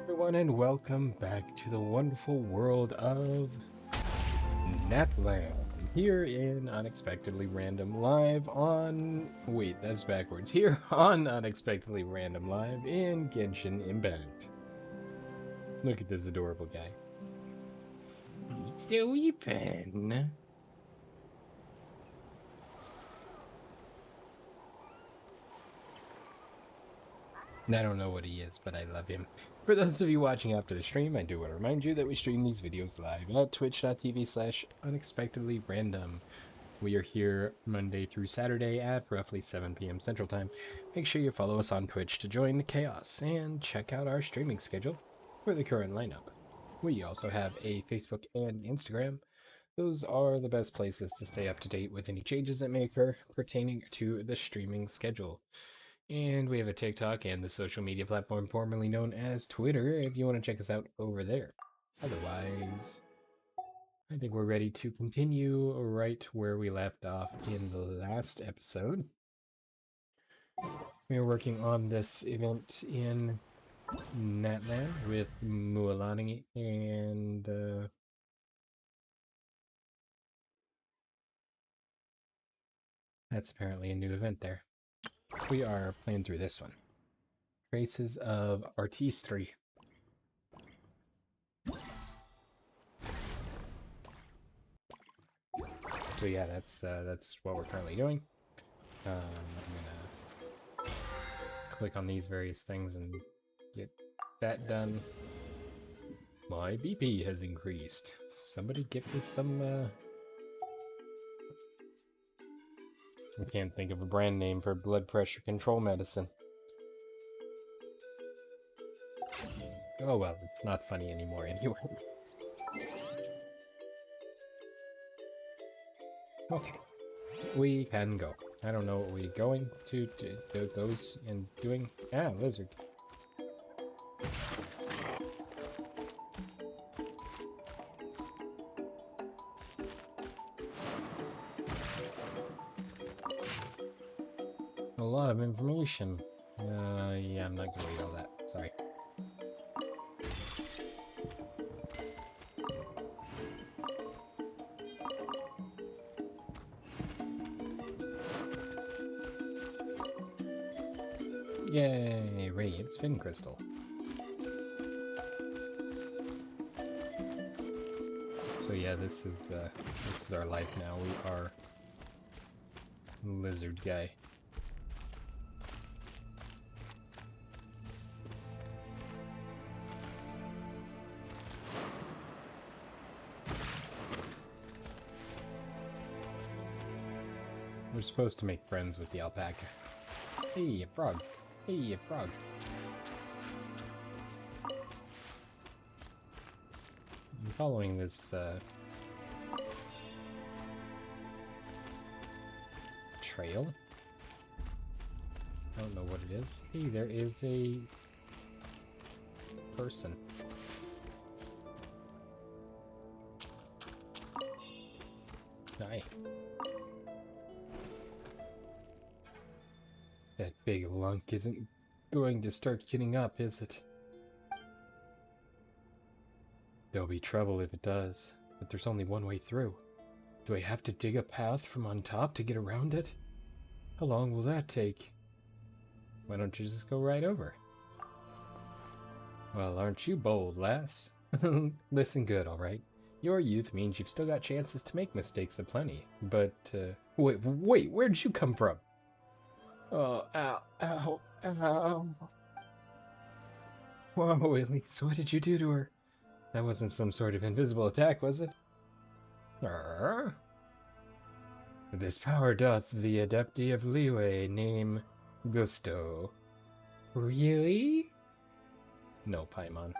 Everyone, and welcome back to the wonderful world of Natlan. Here in Unexpectedly Random Live on... Wait, that's backwards. Here on Unexpectedly Random Live in Genshin Impact. Look at this adorable guy. He's so weeping. I don't know what he is, but I love him. For those of you watching after the stream, I do want to remind you that we stream these videos live at twitch.tv/unexpectedlyrandom. We are here Monday through Saturday at roughly 7 p.m. Central Time. Make sure you follow us on Twitch to join the chaos and check out our streaming schedule for the current lineup. We also have a Facebook and Instagram. Those are the best places to stay up to date with any changes that may occur pertaining to the streaming schedule. And we have a TikTok and the social media platform formerly known as Twitter if you want to check us out over there. Otherwise, I think we're ready to continue right where we left off in the last episode. We are working on this event in Natlan with Mualani and that's apparently a new event there. We are playing through this one. Traces of Artistry. So yeah, that's what we're currently doing. I'm gonna click on these various things and get that done. My BP has increased. Somebody give me some, I can't think of a brand name for blood pressure control medicine. Oh well, it's not funny anymore anyway. Okay, we can go. I don't know what we're going to do those and doing. Ah, lizard. A lot of information. Yeah, I'm not gonna read all that. Sorry. Yay, radiant spin crystal. So yeah, this is our life now. We are lizard guy. We're supposed to make friends with the alpaca. Hey, a frog. Hey, a frog. I'm following this, trail. I don't know what it is. Hey, there is a person. Hi. That big lunk isn't going to start getting up, is it? There'll be trouble if it does, but there's only one way through. Do I have to dig a path from on top to get around it? How long will that take? Why don't you just go right over? Well, aren't you bold, lass? Listen good, alright? Your youth means you've still got chances to make mistakes aplenty, but, wait, where'd you come from? Oh, ow, ow, ow. Whoa, Elise, what did you do to her? That wasn't some sort of invisible attack, was it? This power doth the adepti of leeway name Gusto. Really? No, Paimon.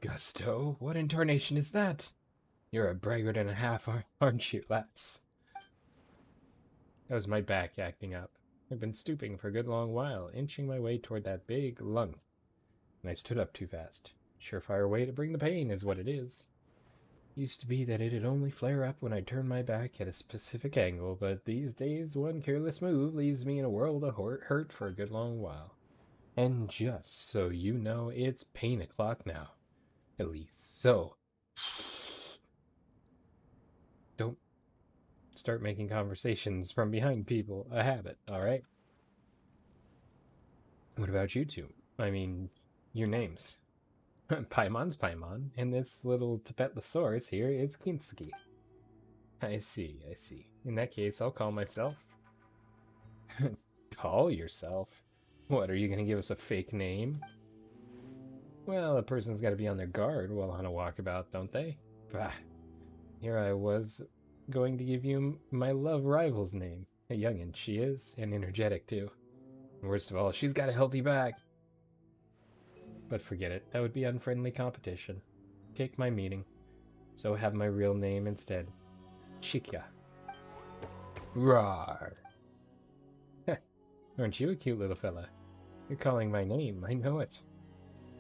Gusto? What incarnation is that? You're a braggart and a half, aren't you, lass? That was my back acting up. I've been stooping for a good long while, inching my way toward that big lung. And I stood up too fast. Surefire way to bring the pain is what it is. Used to be that it'd only flare up when I turned my back at a specific angle, but these days one careless move leaves me in a world of hurt for a good long while. And just so you know, it's pain o'clock now. At least. So, don't start making conversations from behind people a habit, alright? What about you two? I mean, your names. Paimon's Paimon, and this little Tibetlosaurus here is Kinsuki. I see, I see. In that case, I'll call myself. Call yourself? What, are you gonna give us a fake name? Well, a person's gotta be on their guard while on a walkabout, don't they? Bah, here I was going to give you my love rival's name. A youngin' she is, and energetic too. And worst of all, she's got a healthy back. But forget it, that would be unfriendly competition. Take my meaning. So have my real name instead. Shikya. Rawr. Aren't you a cute little fella? You're calling my name, I know it.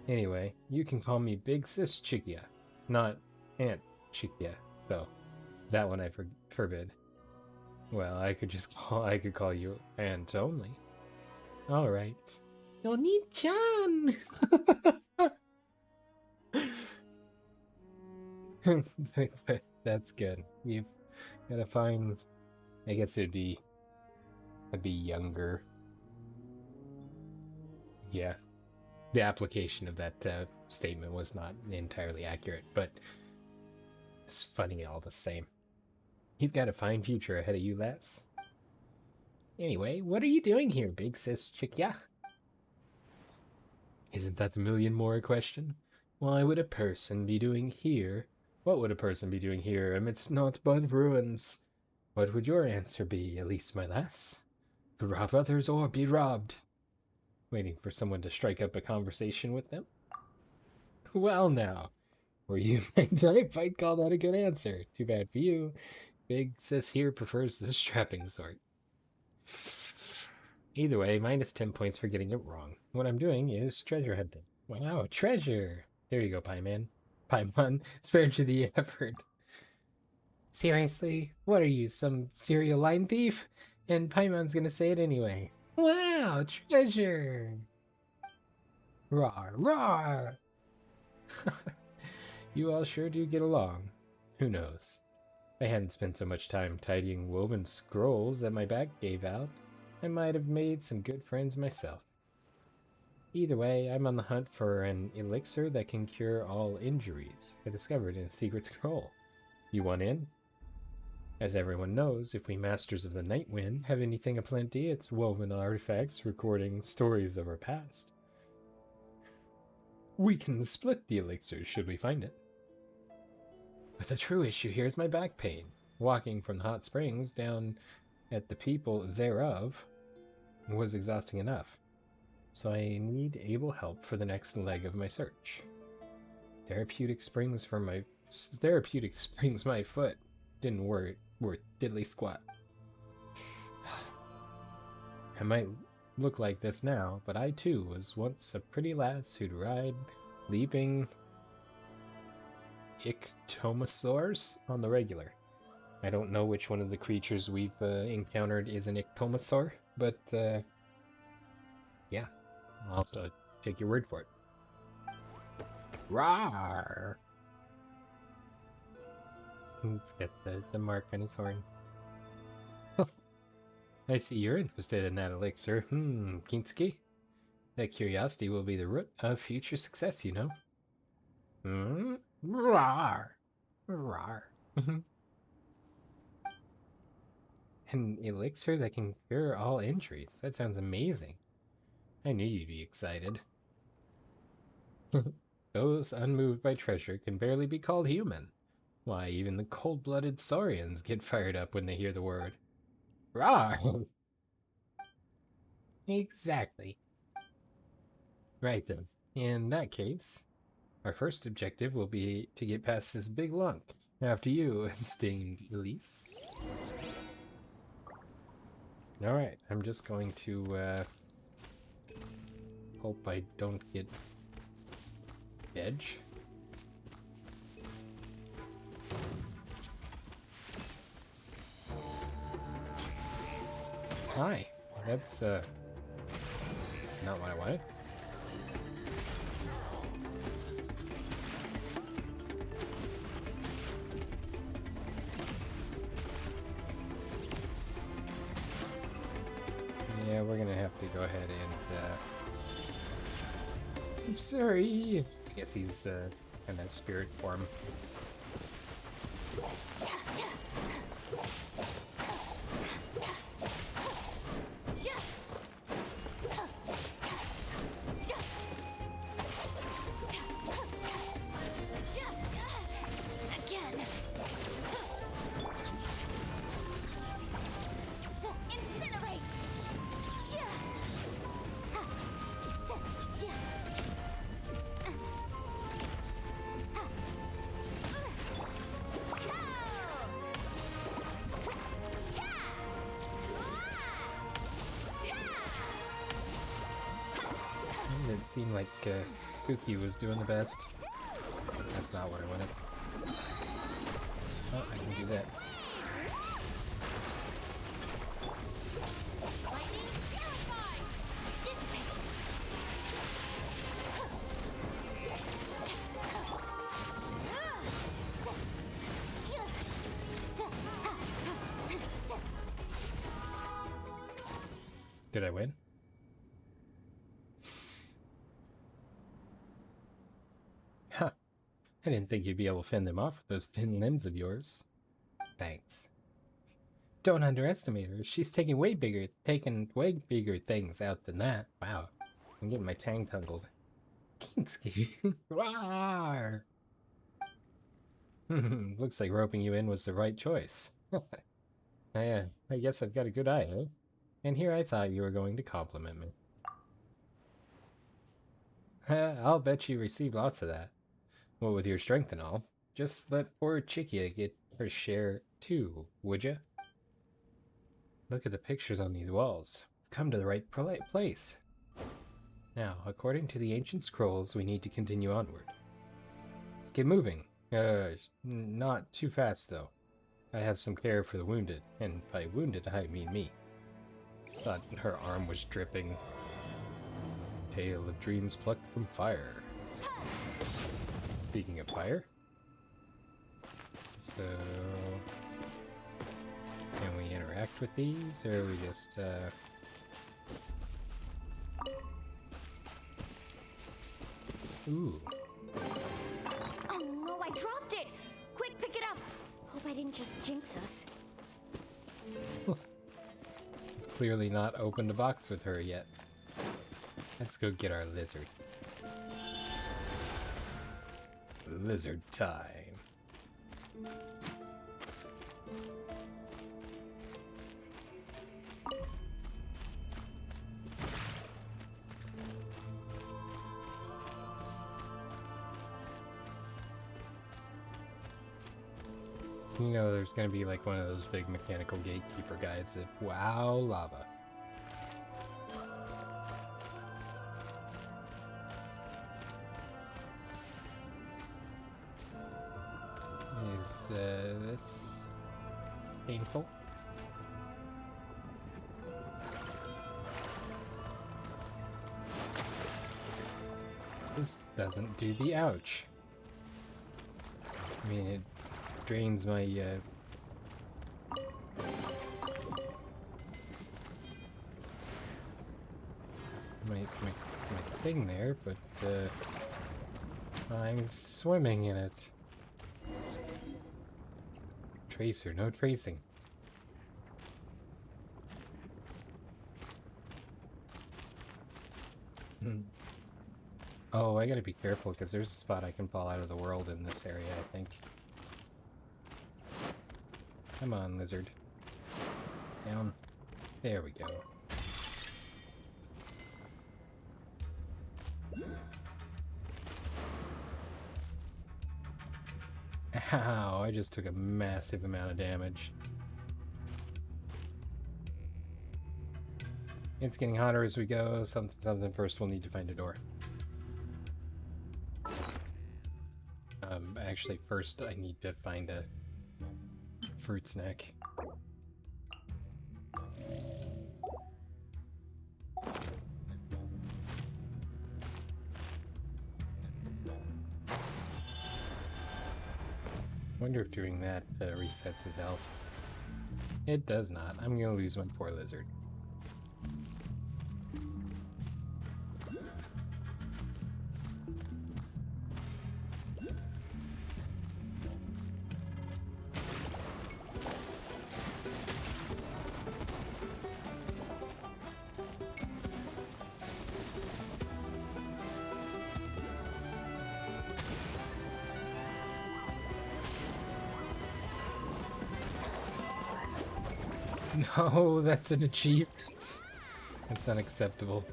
Anyway, you can call me Big Sis Chikya. Not Aunt Chikya, though. That one I forbid. Well, I could call you Aunt only. Alright. Oni-chan! That's good. You've gotta find... I guess it'd be younger. Yeah. The application of that statement was not entirely accurate, but it's funny all the same. You've got a fine future ahead of you, lass. Anyway, what are you doing here, Big Sis Chikya? Isn't that the million more question? Why would a person be doing here? What would a person be doing here amidst naught but ruins? What would your answer be, Elise, my lass? To rob others or be robbed? Waiting for someone to strike up a conversation with them? Well now, were you my type, I'd call that a good answer. Too bad for you. Big Sis here prefers the strapping sort. Either way, minus 10 points for getting it wrong. What I'm doing is treasure hunting. Wow, treasure! There you go, Paimon. Paimon, spared you the effort. Seriously? What are you, some serial line thief? And Paimon's gonna say it anyway. Wow, treasure! Rawr, rawr! You all sure do get along. Who knows? If I hadn't spent so much time tidying woven scrolls that my back gave out, I might have made some good friends myself. Either way, I'm on the hunt for an elixir that can cure all injuries I discovered in a secret scroll. You want in? As everyone knows, if we Masters of the Nightwind have anything aplenty, it's woven artifacts recording stories of our past. We can split the elixir should we find it. But the true issue here is my back pain. Walking from the hot springs down at the people thereof was exhausting enough. So I need able help for the next leg of my search. Therapeutic springs my foot. Didn't worth diddly squat. I might look like this now, but I too was once a pretty lass who'd ride leaping ictomosaurs on the regular. I don't know which one of the creatures we've encountered is an ictomosaur, but yeah, I'll have to take your word for it. Rawr! Let's get the mark on his horn. I see you're interested in that elixir. Kinsuki? That curiosity will be the root of future success, you know. Rawr! Rawr. An elixir that can cure all injuries. That sounds amazing. I knew you'd be excited. Those unmoved by treasure can barely be called human. Why, even the cold-blooded saurians get fired up when they hear the word. Rawr! Exactly. Right then. In that case, our first objective will be to get past this big lump. After you, Sting Elise. Alright, I'm just going to hope I don't get edge. Hi, that's not what I wanted. I'm sorry. I guess he's in a spirit form. It seemed like Kuki was doing the best. That's not what I wanted. Oh, I can do that. Did I win? Huh. I didn't think you'd be able to fend them off with those thin limbs of yours. Thanks. Don't underestimate her. She's taking way bigger things out than that. Wow. I'm getting my tang tangled. Kinski. Rawr! Looks like roping you in was the right choice. I guess I've got a good eye, eh? And here I thought you were going to compliment me. I'll bet you received lots of that. Well, with your strength and all. Just let poor Chikia get her share too, would ya? Look at the pictures on these walls. We've come to the right place. Now, according to the ancient scrolls, we need to continue onward. Let's get moving. Not too fast, though. I have some care for the wounded, and by wounded, I mean me. Thought her arm was dripping. Tale of dreams plucked from fire. Speaking of fire, so can we interact with these, or are we just Ooh. Oh no, I dropped it! Quick, pick it up! Hope I didn't just jinx us. Clearly not opened a box with her yet. Let's go get our lizard. Lizard time. You know there's gonna be like one of those big mechanical gatekeeper guys that wow lava. Is this painful? This doesn't do the ouch. I mean, it drains my my thing there, but I'm swimming in it. Tracer, no tracing. Oh, I gotta be careful because there's a spot I can fall out of the world in this area, I think. Come on, lizard. Down. There we go. Ow, I just took a massive amount of damage. It's getting hotter as we go. Something. First, we'll need to find a door. Actually, first I need to find a fruit snack. Wonder if doing that resets his health. It does not. I'm gonna lose my poor lizard. No, that's an achievement. That's unacceptable.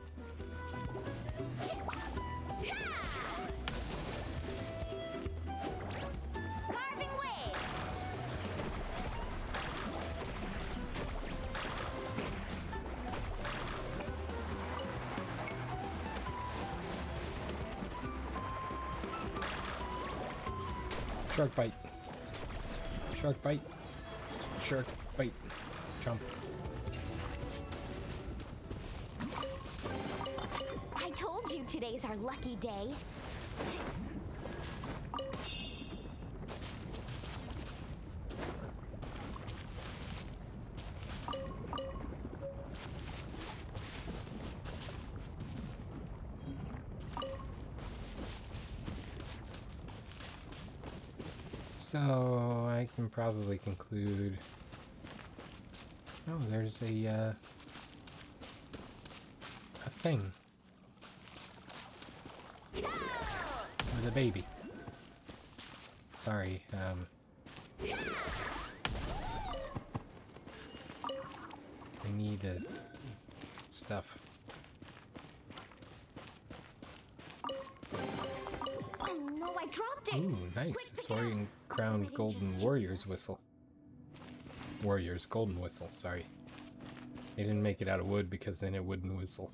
Carving wave. Shark bite. Shark bite. Shark bite. Jump. I told you today's our lucky day. So I can probably conclude. Oh, there's a thing with a baby. Sorry, I need stuff. Oh no, I dropped it. Ooh, nice. Saurian crowned golden warrior's whistle. Warrior's golden whistle, sorry. They didn't make it out of wood because then it wouldn't whistle.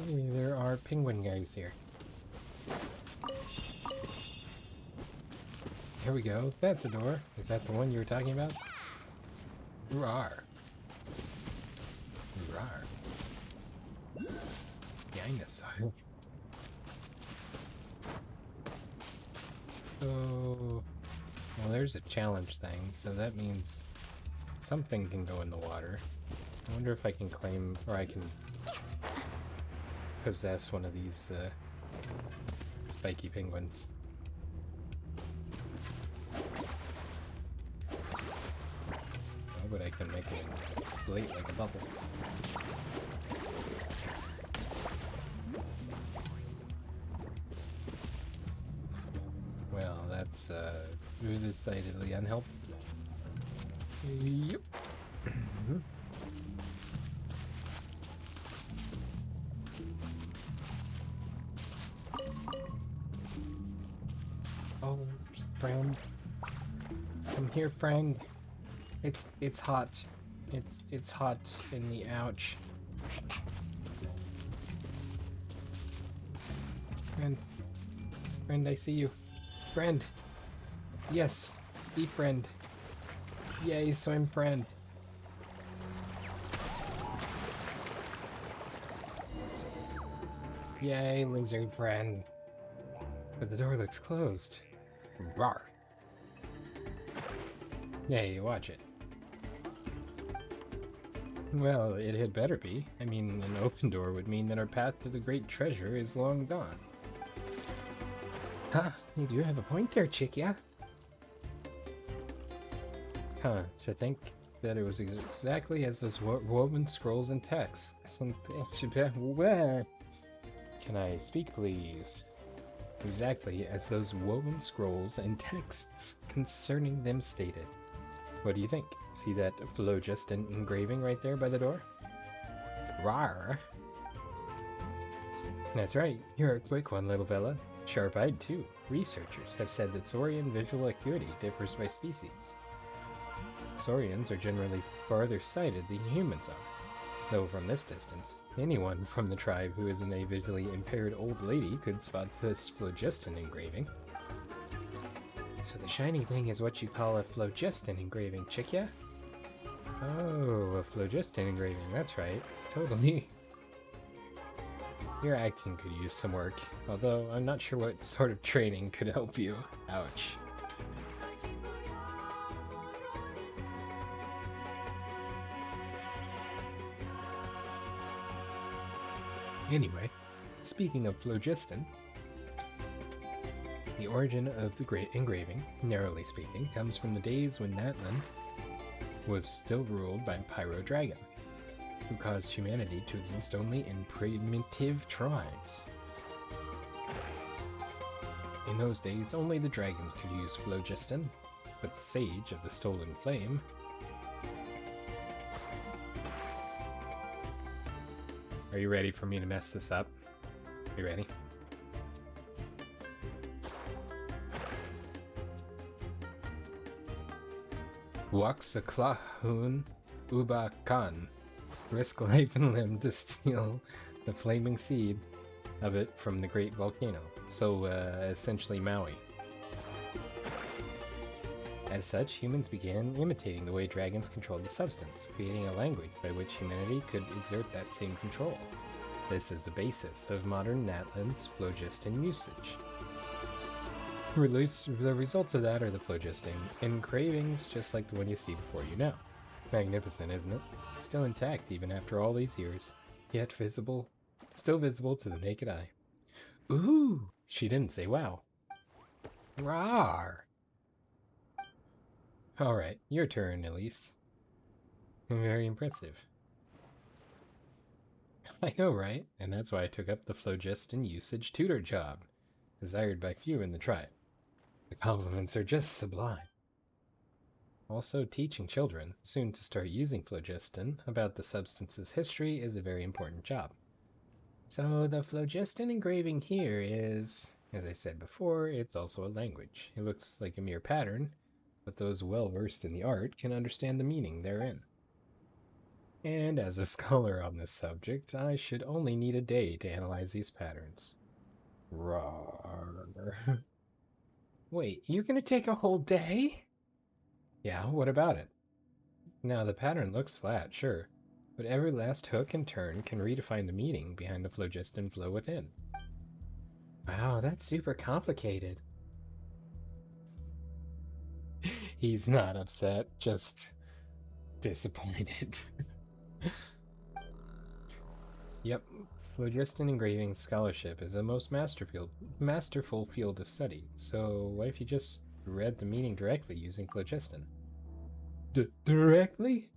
Hey, there are penguin guys here. Here we go. That's a door. Is that the one you were talking about? Rawr. Rawr. Dinosaur. So, well, there's a challenge thing, so that means something can go in the water. I wonder if I can claim, or I can possess one of these spiky penguins. Oh, but I can make it inflate like a bubble. Well, that's decidedly unhelpful. Yep. Oh, friend. Come here, friend. It's hot. It's hot in the ouch. Friend, I see you. Friend. Yes, be friend. Yay, so I'm friend. Yay, lizard friend. But the door looks closed. Rawr. Yay, watch it. Well, it had better be. I mean, an open door would mean that our path to the great treasure is long gone. Huh, you do have a point there, chick, yeah? Huh, to think that it was exactly as those woven scrolls and texts. Can I speak, please? Exactly as those woven scrolls and texts concerning them stated. What do you think? See that phlogiston engraving right there by the door? Rawr! That's right, you're a quick one, little fella. Sharp-eyed, too. Researchers have said that saurian visual acuity differs by species. Saurians are generally farther sighted than humans are. Though from this distance, anyone from the tribe who isn't a visually impaired old lady could spot this phlogiston engraving. So the shiny thing is what you call a phlogiston engraving, Chikya? Oh, a phlogiston engraving, that's right. Totally. Your acting could use some work, although I'm not sure what sort of training could help you. Ouch. Anyway, speaking of phlogiston, the origin of the great engraving, narrowly speaking, comes from the days when Natlan was still ruled by a pyro dragon, who caused humanity to exist only in primitive tribes. In those days, only the dragons could use phlogiston, but the Sage of the Stolen Flame Are you ready for me to mess this up? You ready? Waxaklahun Ubakan. Risk life and limb to steal the flaming seed of it from the great volcano. So, essentially Maui. As such, humans began imitating the way dragons controlled the substance, creating a language by which humanity could exert that same control. This is the basis of modern Natlan's phlogiston usage. The results of that are the phlogiston engravings, just like the one you see before you now. Magnificent, isn't it? It's still intact even after all these years, yet still visible to the naked eye. Ooh, she didn't say wow. Rawr. Alright, your turn, Elise. Very impressive. I know, right? And that's why I took up the phlogiston usage tutor job, desired by few in the tribe. The compliments are just sublime. Also, teaching children, soon to start using phlogiston, about the substance's history is a very important job. So the phlogiston engraving here is, as I said before, it's also a language. It looks like a mere pattern, but those well-versed in the art can understand the meaning therein. And as a scholar on this subject, I should only need a day to analyze these patterns. Rawr. Wait, you're gonna take a whole day? Yeah, what about it? Now, the pattern looks flat, sure, but every last hook and turn can redefine the meaning behind the phlogiston flow within. Wow, that's super complicated. He's not upset, just disappointed. Yep, phlogiston engraving scholarship is a most masterful field of study, so what if you just read the meaning directly using phlogiston? Directly?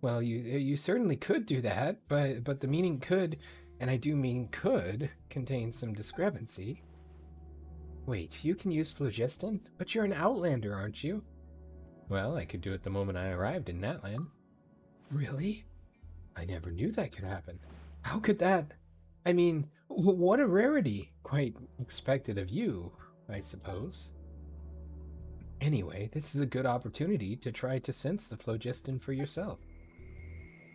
Well, you certainly could do that, but the meaning could, and I do mean could, contain some discrepancy. Wait, you can use phlogiston? But you're an outlander, aren't you? Well, I could do it the moment I arrived in Natlan. Really? I never knew that could happen. How could that? I mean, what a rarity. Quite expected of you, I suppose. Anyway, this is a good opportunity to try to sense the phlogiston for yourself.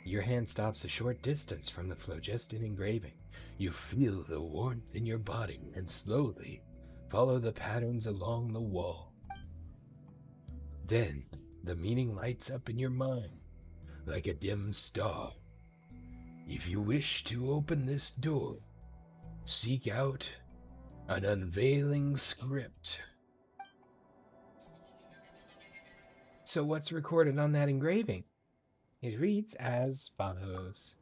Your hand stops a short distance from the phlogiston engraving. You feel the warmth in your body and slowly follow the patterns along the wall. Then, the meaning lights up in your mind like a dim star. If you wish to open this door, seek out an unveiling script. So what's recorded on that engraving? It reads as follows.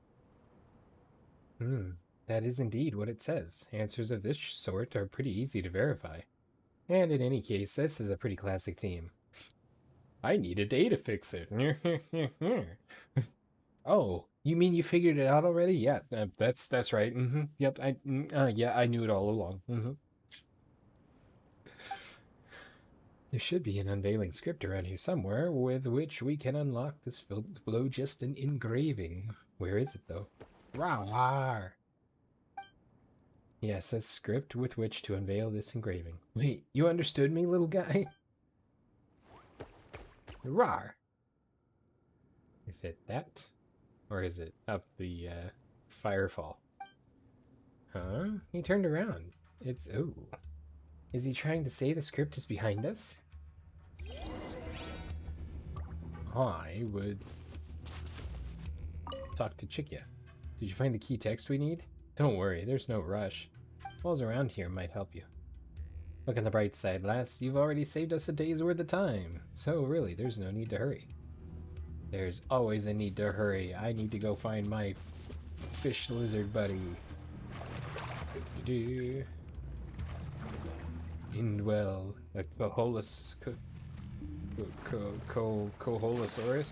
That is indeed what it says. Answers of this sort are pretty easy to verify. And in any case, this is a pretty classic theme. I need a day to fix it. Oh, you mean you figured it out already? Yeah, that's right. Yep, yeah, I knew it all along. There should be an unveiling script around here somewhere with which we can unlock this phlogiston engraving. Where is it, though? Rawr! Yes, a script with which to unveil this engraving. Wait, you understood me, little guy? Rawr! Is it that? Or is it up the firefall? Huh? He turned around. It's... Oh. Is he trying to say the script is behind us? I would talk to Chikia. Did you find the key text we need? Don't worry, there's no rush. Walls around here might help you. Look on the bright side, lass. You've already saved us a day's worth of time. So really, there's no need to hurry. There's always a need to hurry. I need to go find my fish lizard buddy. Indwell. A Koholosaurus?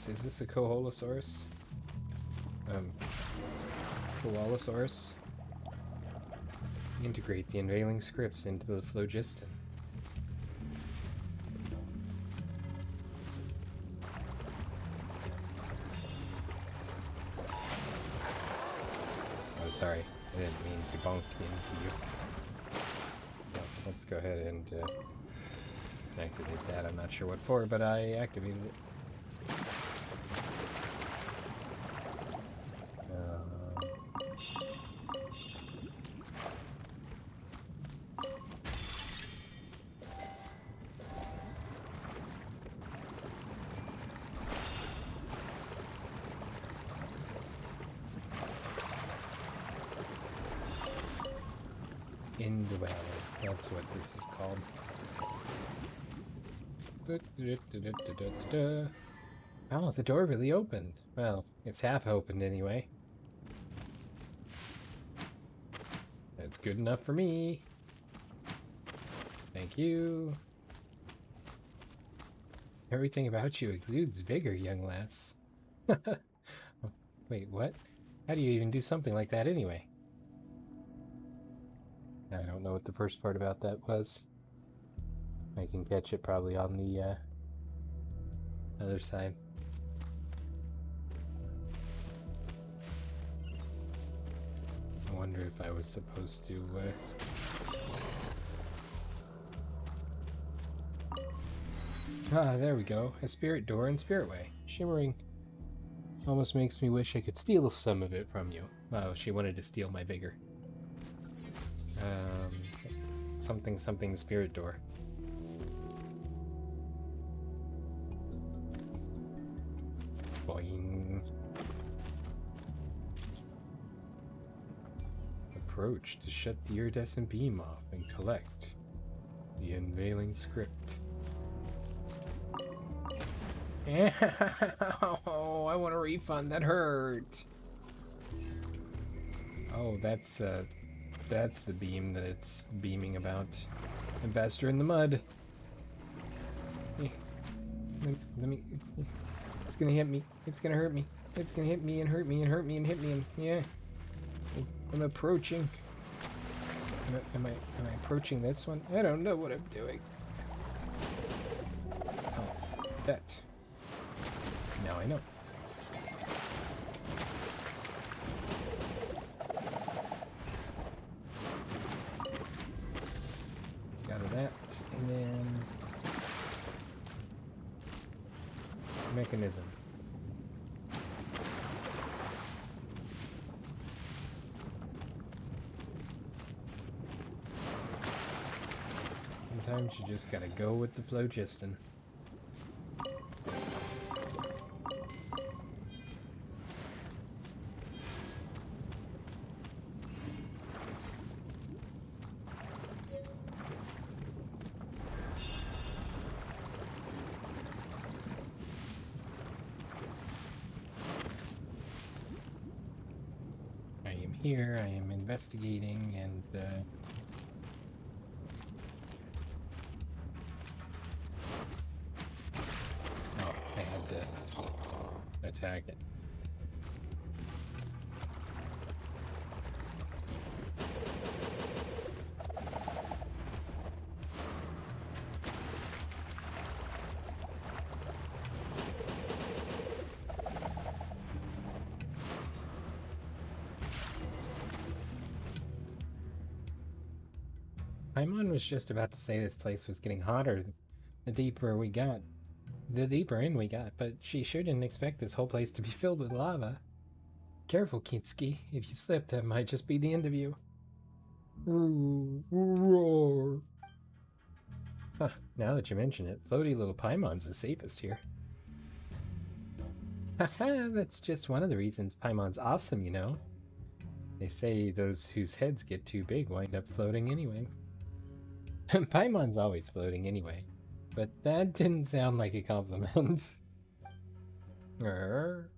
Is this a Koholosaurus? Koalasaurus? Integrate the unveiling scripts into the phlogiston. Oh, sorry. I didn't mean to bonk into you. Yeah, let's go ahead and activate that. I'm not sure what for, but I activated it. Indwell. That's what this is called. Oh, the door really opened. Well, it's half opened anyway. That's good enough for me. Thank you. Everything about you exudes vigor, young lass. Wait, what? How do you even do something like that anyway? I don't know what the first part about that was. I can catch it probably on the other side. I wonder if I was supposed to Ah, there we go. A spirit door and spirit way. Shimmering. Almost makes me wish I could steal some of it from you. Oh, she wanted to steal my vigor. Something spirit door. Boing. Approach to shut the iridescent beam off and collect the unveiling script. Oh, I want a refund. That hurt. Oh, that's the beam that it's beaming about. Investor in the mud. Let me. It's gonna hit me. It's gonna hurt me. It's gonna hit me and hurt me and hurt me and hit me and yeah. I'm approaching. Am I approaching this one? I don't know what I'm doing. Oh, that. Now I know. Got that, and then mechanism. Sometimes you just gotta go with the phlogiston. Here, I am investigating, and oh, I had to attack it. Paimon was just about to say this place was getting hotter the deeper in we got, but she sure didn't expect this whole place to be filled with lava. Careful, Kinski. If you slip, that might just be the end of you. Roar. Huh, now that you mention it, floaty little Paimon's the safest here. Haha, that's just one of the reasons Paimon's awesome, you know. They say those whose heads get too big wind up floating anyway. Paimon's always floating anyway, but that didn't sound like a compliment. You're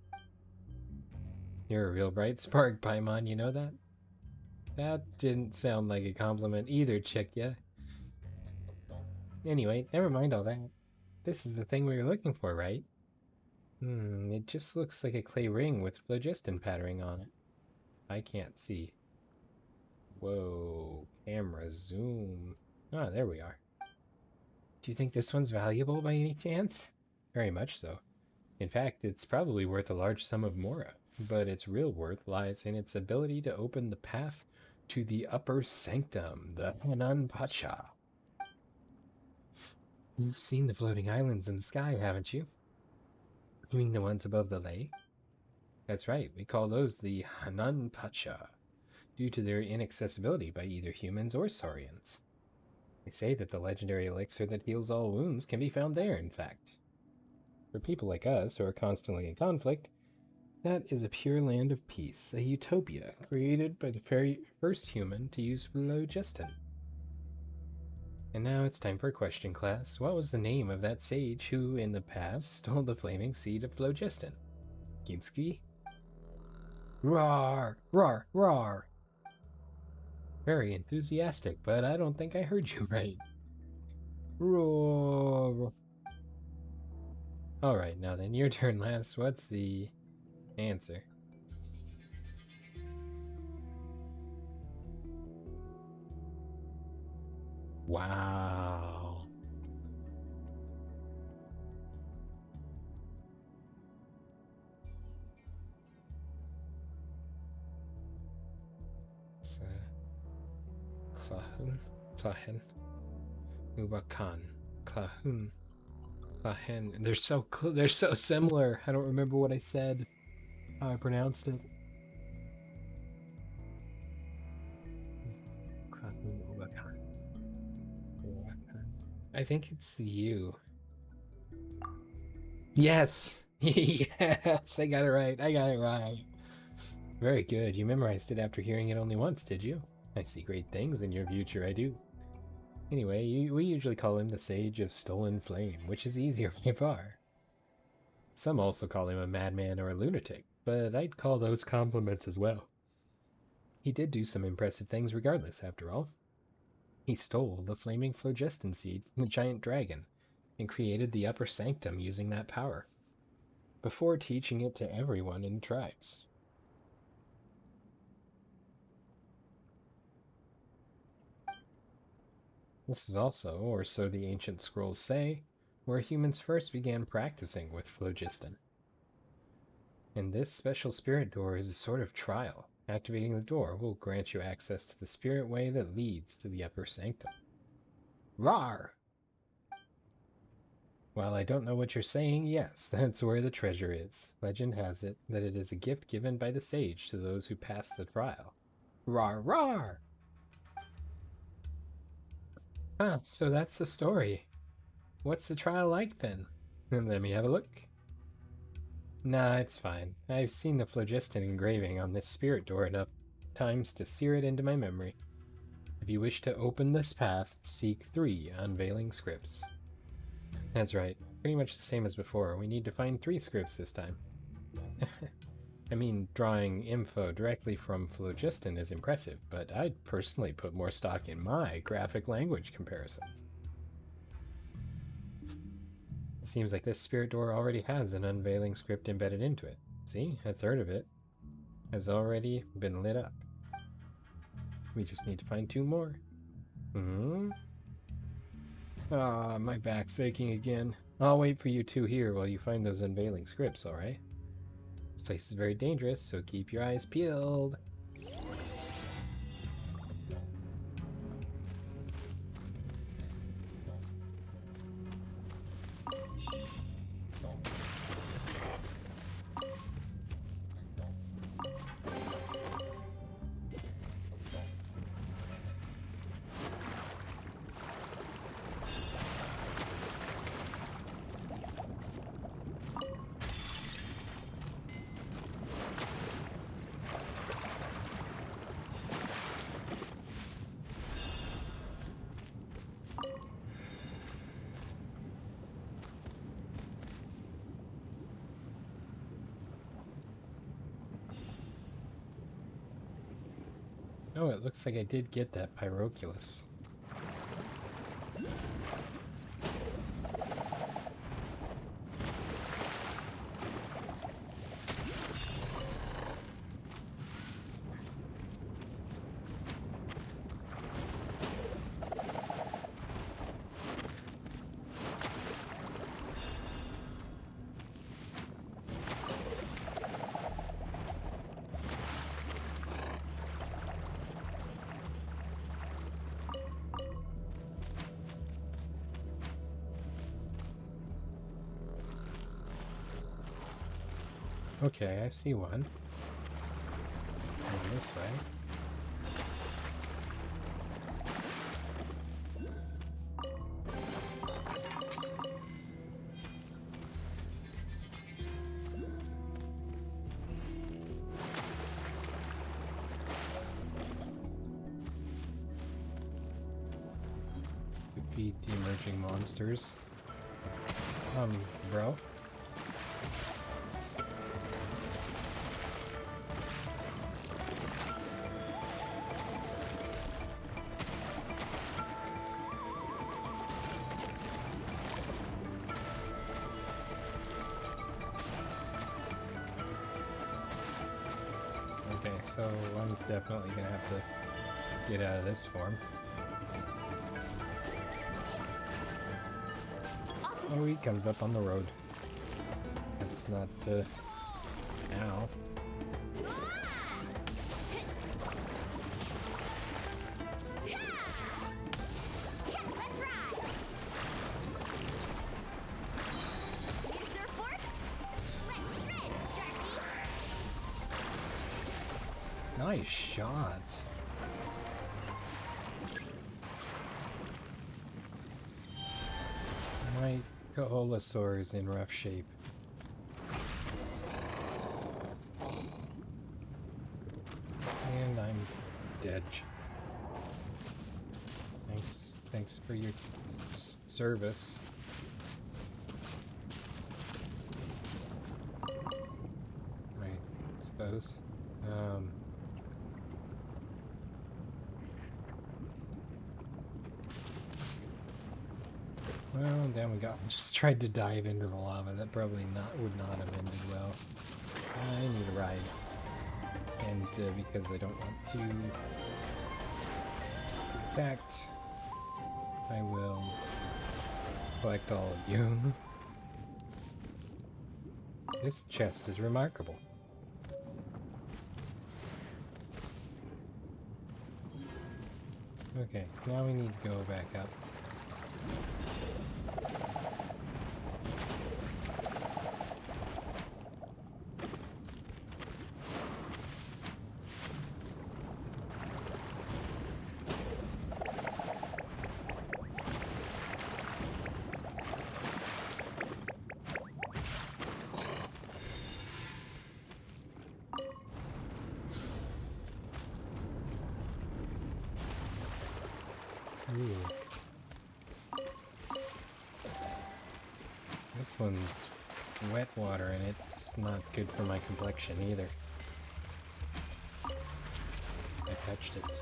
a real bright spark, Paimon, you know that? That didn't sound like a compliment either, chick ya. Anyway, never mind all that. This is the thing we were looking for, right? It just looks like a clay ring with phlogiston patterning on it. I can't see. Whoa, camera zoom. Ah, there we are. Do you think this one's valuable by any chance? Very much so. In fact, it's probably worth a large sum of mora, but its real worth lies in its ability to open the path to the upper sanctum, the Hanan Pacha. You've seen the floating islands in the sky, haven't you? You mean the ones above the lake? That's right, we call those the Hanan Pacha, due to their inaccessibility by either humans or saurians. They say that the legendary elixir that heals all wounds can be found there, in fact. For people like us, who are constantly in conflict, that is a pure land of peace, a utopia created by the very first human to use phlogiston. And now it's time for a question, class. What was the name of that sage who, in the past, stole the flaming seed of phlogiston? Kinski? Roar! Roar! Roar! Very enthusiastic, but I don't think I heard you right. Roar! Alright, now then, your turn, lass. What's the answer? Wow. So, Clahun, Clahen, Ubakan, Clahun, Clahen. They're so similar. I don't remember what I said, how I pronounced it. Clahun, Ubakan. I think it's the U. Yes! Yes! I got it right. I got it right. Very good. You memorized it after hearing it only once, did you? I see great things in your future, I do. Anyway, we usually call him the Sage of Stolen Flame, which is easier by far. Some also call him a madman or a lunatic, but I'd call those compliments as well. He did do some impressive things regardless, after all. He stole the flaming phlogiston seed from the giant dragon and created the upper sanctum using that power, before teaching it to everyone in the tribes. This is also, or so the ancient scrolls say, where humans first began practicing with phlogiston. And this special spirit door is a sort of trial. Activating the door will grant you access to the spirit way that leads to the upper sanctum. Rawr! While I don't know what you're saying, yes, that's where the treasure is. Legend has it that it is a gift given by the sage to those who pass the trial. Rawr, rawr! Ah, so that's the story. What's the trial like then? Let me have a look. Nah, it's fine. I've seen the phlogiston engraving on this spirit door enough times to sear it into my memory. If you wish to open this path, seek 3 unveiling scripts. That's right. Pretty much the same as before. We need to find 3 scripts this time. I mean, drawing info directly from phlogiston is impressive, but I'd personally put more stock in my graphic language comparisons. It seems like this spirit door already has an unveiling script embedded into it. See, a third of it has already been lit up. We just need to find 2 more. Ah, my back's aching again. I'll wait for you 2 here while you find those unveiling scripts, alright? This place is very dangerous, so keep your eyes peeled. Oh, it looks like I did get that Pyroculus. Okay, I see one. Going this way. Defeat the emerging monsters. Bro. Okay, so I'm definitely gonna have to get out of this form. Oh, he comes up on the road. That's not, ow. Nice shot. My Coholosaur is in rough shape. And I'm dead. Thanks for your service. I suppose. Well, down we go. Just tried to dive into the lava. That probably would not have ended well. I need a ride. And because I don't want to be attacked, I will collect all of you. This chest is remarkable. Okay, now we need to go back up. Ooh. This one's wet water and it's not good for my complexion either. I touched it.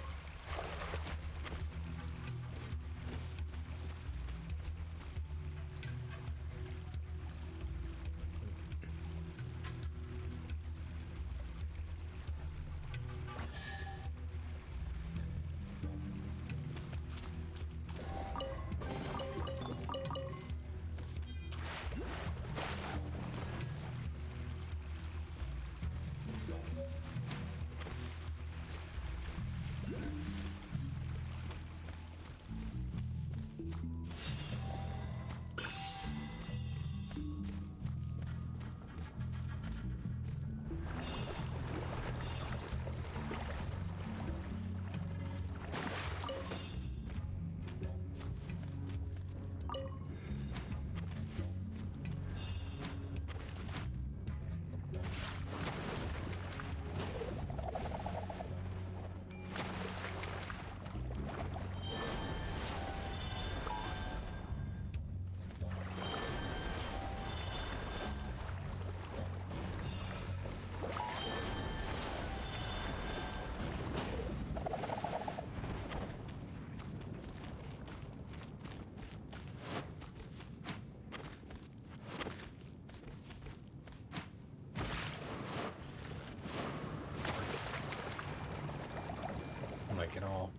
at all.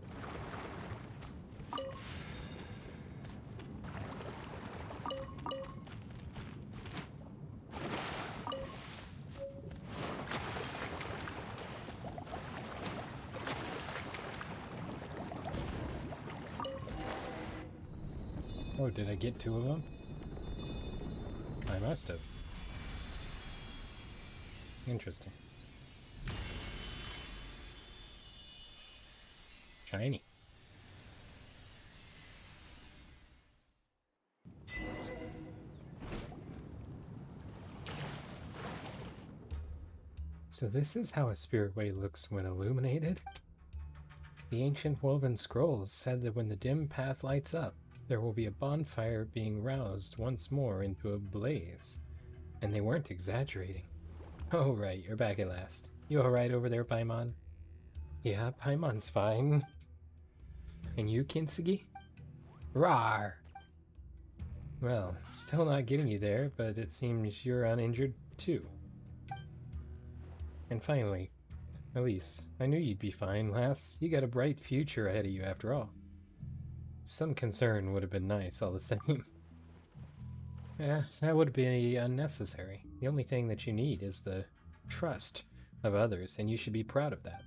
Oh, did I get 2 of them? I must have. Interesting. Shiny. So this is how a spirit way looks when illuminated? The ancient woven scrolls said that when the dim path lights up, there will be a bonfire being roused once more into a blaze. And they weren't exaggerating. Oh right, you're back at last. You alright over there, Paimon? Yeah, Paimon's fine. And you, Kintsugi? Rawr! Well, still not getting you there, but it seems you're uninjured too. And finally, Elise, I knew you'd be fine, lass. You got a bright future ahead of you after all. Some concern would have been nice all the same. Yeah, that would be unnecessary. The only thing that you need is the trust of others, and you should be proud of that.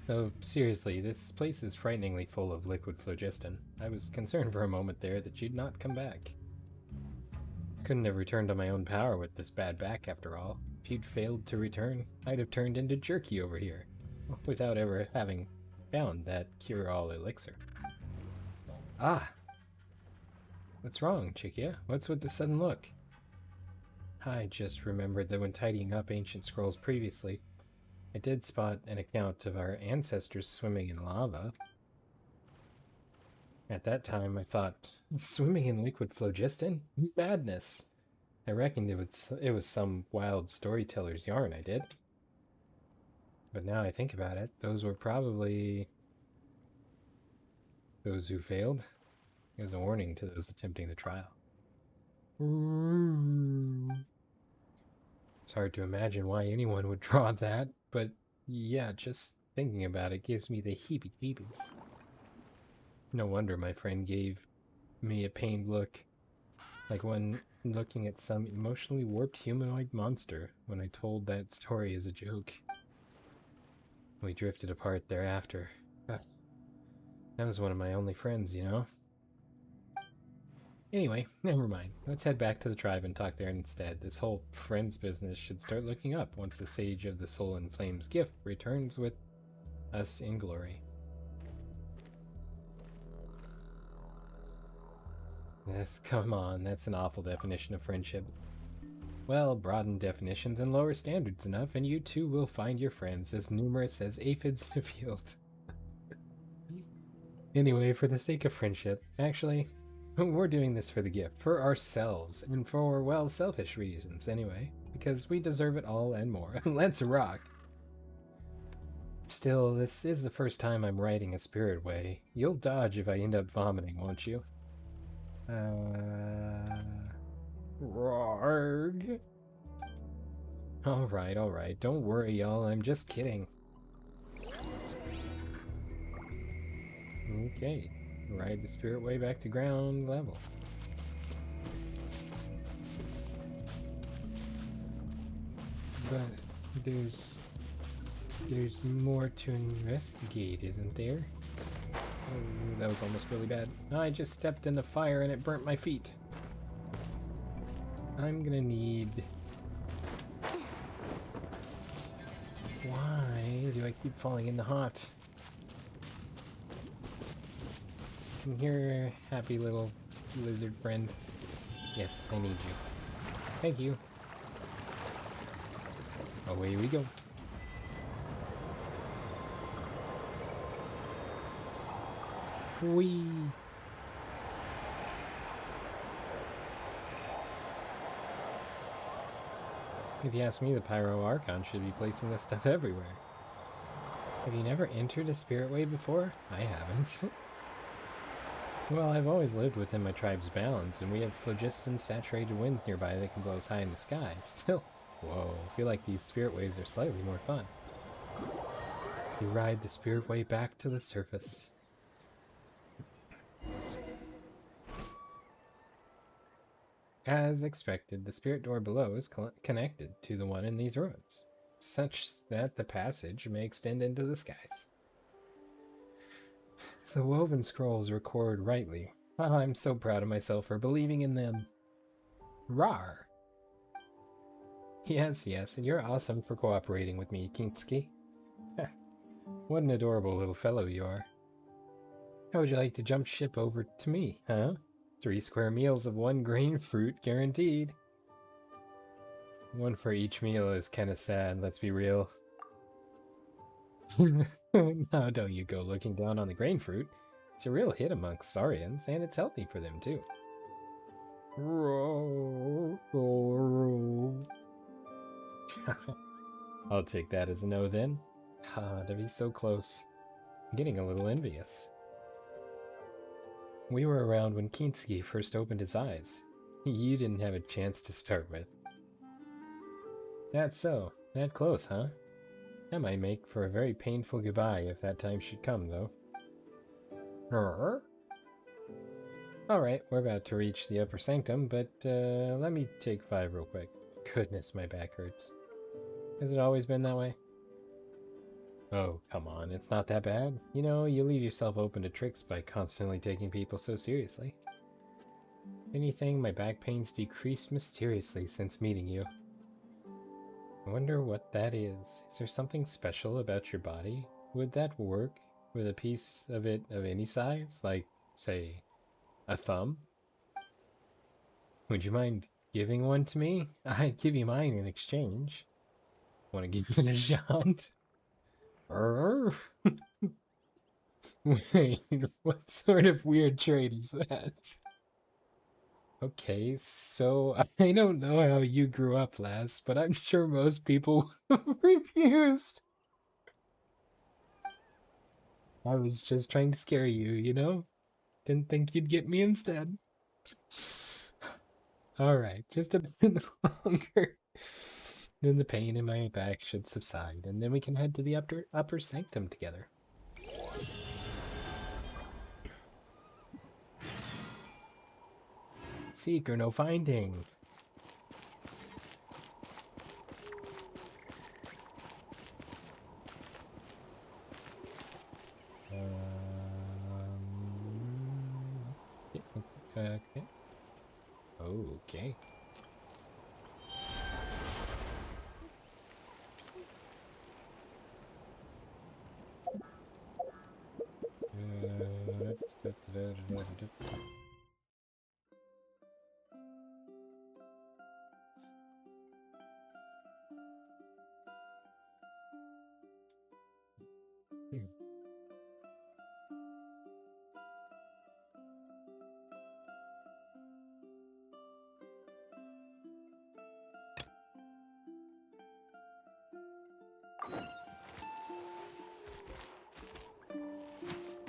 Though, seriously, this place is frighteningly full of liquid phlogiston. I was concerned for a moment there that you'd not come back. Couldn't have returned on my own power with this bad back after all. If you'd failed to return, I'd have turned into jerky over here, without ever having found that cure-all elixir. Ah! What's wrong, Chikia? What's with the sudden look? I just remembered that when tidying up ancient scrolls previously, I did spot an account of our ancestors swimming in lava. At that time, I thought, swimming in liquid phlogiston? Madness! I reckoned it was some wild storyteller's yarn I did. But now I think about it, those were probably those who failed. It was a warning to those attempting the trial. It's hard to imagine why anyone would draw that, but yeah, just thinking about it gives me the heebie-jeebies. No wonder my friend gave me a pained look, like when looking at some emotionally warped humanoid monster when I told that story as a joke. We drifted apart thereafter. But that was one of my only friends, you know? Anyway, never mind. Let's head back to the tribe and talk there instead. This whole friends business should start looking up once the Sage of the Soul and Flames gift returns with us in glory. Come on, that's an awful definition of friendship. Well, broaden definitions and lower standards enough, and you too will find your friends as numerous as aphids in a field. Anyway, for the sake of friendship, actually, we're doing this for the gift, for ourselves, and for, well, selfish reasons anyway, because we deserve it all and more. Let's rock! Still, this is the first time I'm riding a spirit way. You'll dodge if I end up vomiting, won't you? Rarg. Alright, don't worry, y'all, I'm just kidding. Okay, ride the spirit way back to ground level. But there's more to investigate, isn't there? Oh, that was almost really bad. I just stepped in the fire and it burnt my feet. I'm gonna need... Why do I keep falling in the hot? Come here, happy little lizard friend. Yes, I need you. Thank you. Away we go. Whee! If you ask me, the Pyro Archon should be placing this stuff everywhere. Have you never entered a spirit way before? I haven't. Well, I've always lived within my tribe's bounds, and we have phlogiston-saturated winds nearby that can blow us high in the sky. Still, whoa, I feel like these spirit ways are slightly more fun. You ride the spirit way back to the surface. As expected, the spirit door below is connected to the one in these ruins, such that the passage may extend into the skies. The woven scrolls record rightly. Oh, I'm so proud of myself for believing in them. Rar! Yes, and you're awesome for cooperating with me, Kinski. What an adorable little fellow you are. How would you like to jump ship over to me, huh? 3 square meals of 1 grain fruit guaranteed. 1 for each meal is kinda sad, let's be real. No, don't you go looking down on the grain fruit. It's a real hit amongst Saurians, and it's healthy for them too. I'll take that as a no then. Ah, to be so close. I'm getting a little envious. We were around when Kinski first opened his eyes. You didn't have a chance to start with. That's so. That close, huh? That might make for a very painful goodbye if that time should come, though. Alright, we're about to reach the upper sanctum, but let me take 5 real quick. Goodness, my back hurts. Has it always been that way? Oh, come on, it's not that bad. You know, you leave yourself open to tricks by constantly taking people so seriously. If anything, my back pain's decreased mysteriously since meeting you. I wonder what that is. Is there something special about your body? Would that work with a piece of it of any size? Like, say, a thumb? Would you mind giving one to me? I'd give you mine in exchange. Want to give it a shot? Wait, what sort of weird trait is that? Okay, so I don't know how you grew up, lass, but I'm sure most people refused. I was just trying to scare you, you know? Didn't think you'd get me instead. Alright, just a bit longer. Then the pain in my back should subside, and then we can head to the upper sanctum together. Seek or no finding. Okay. Okay.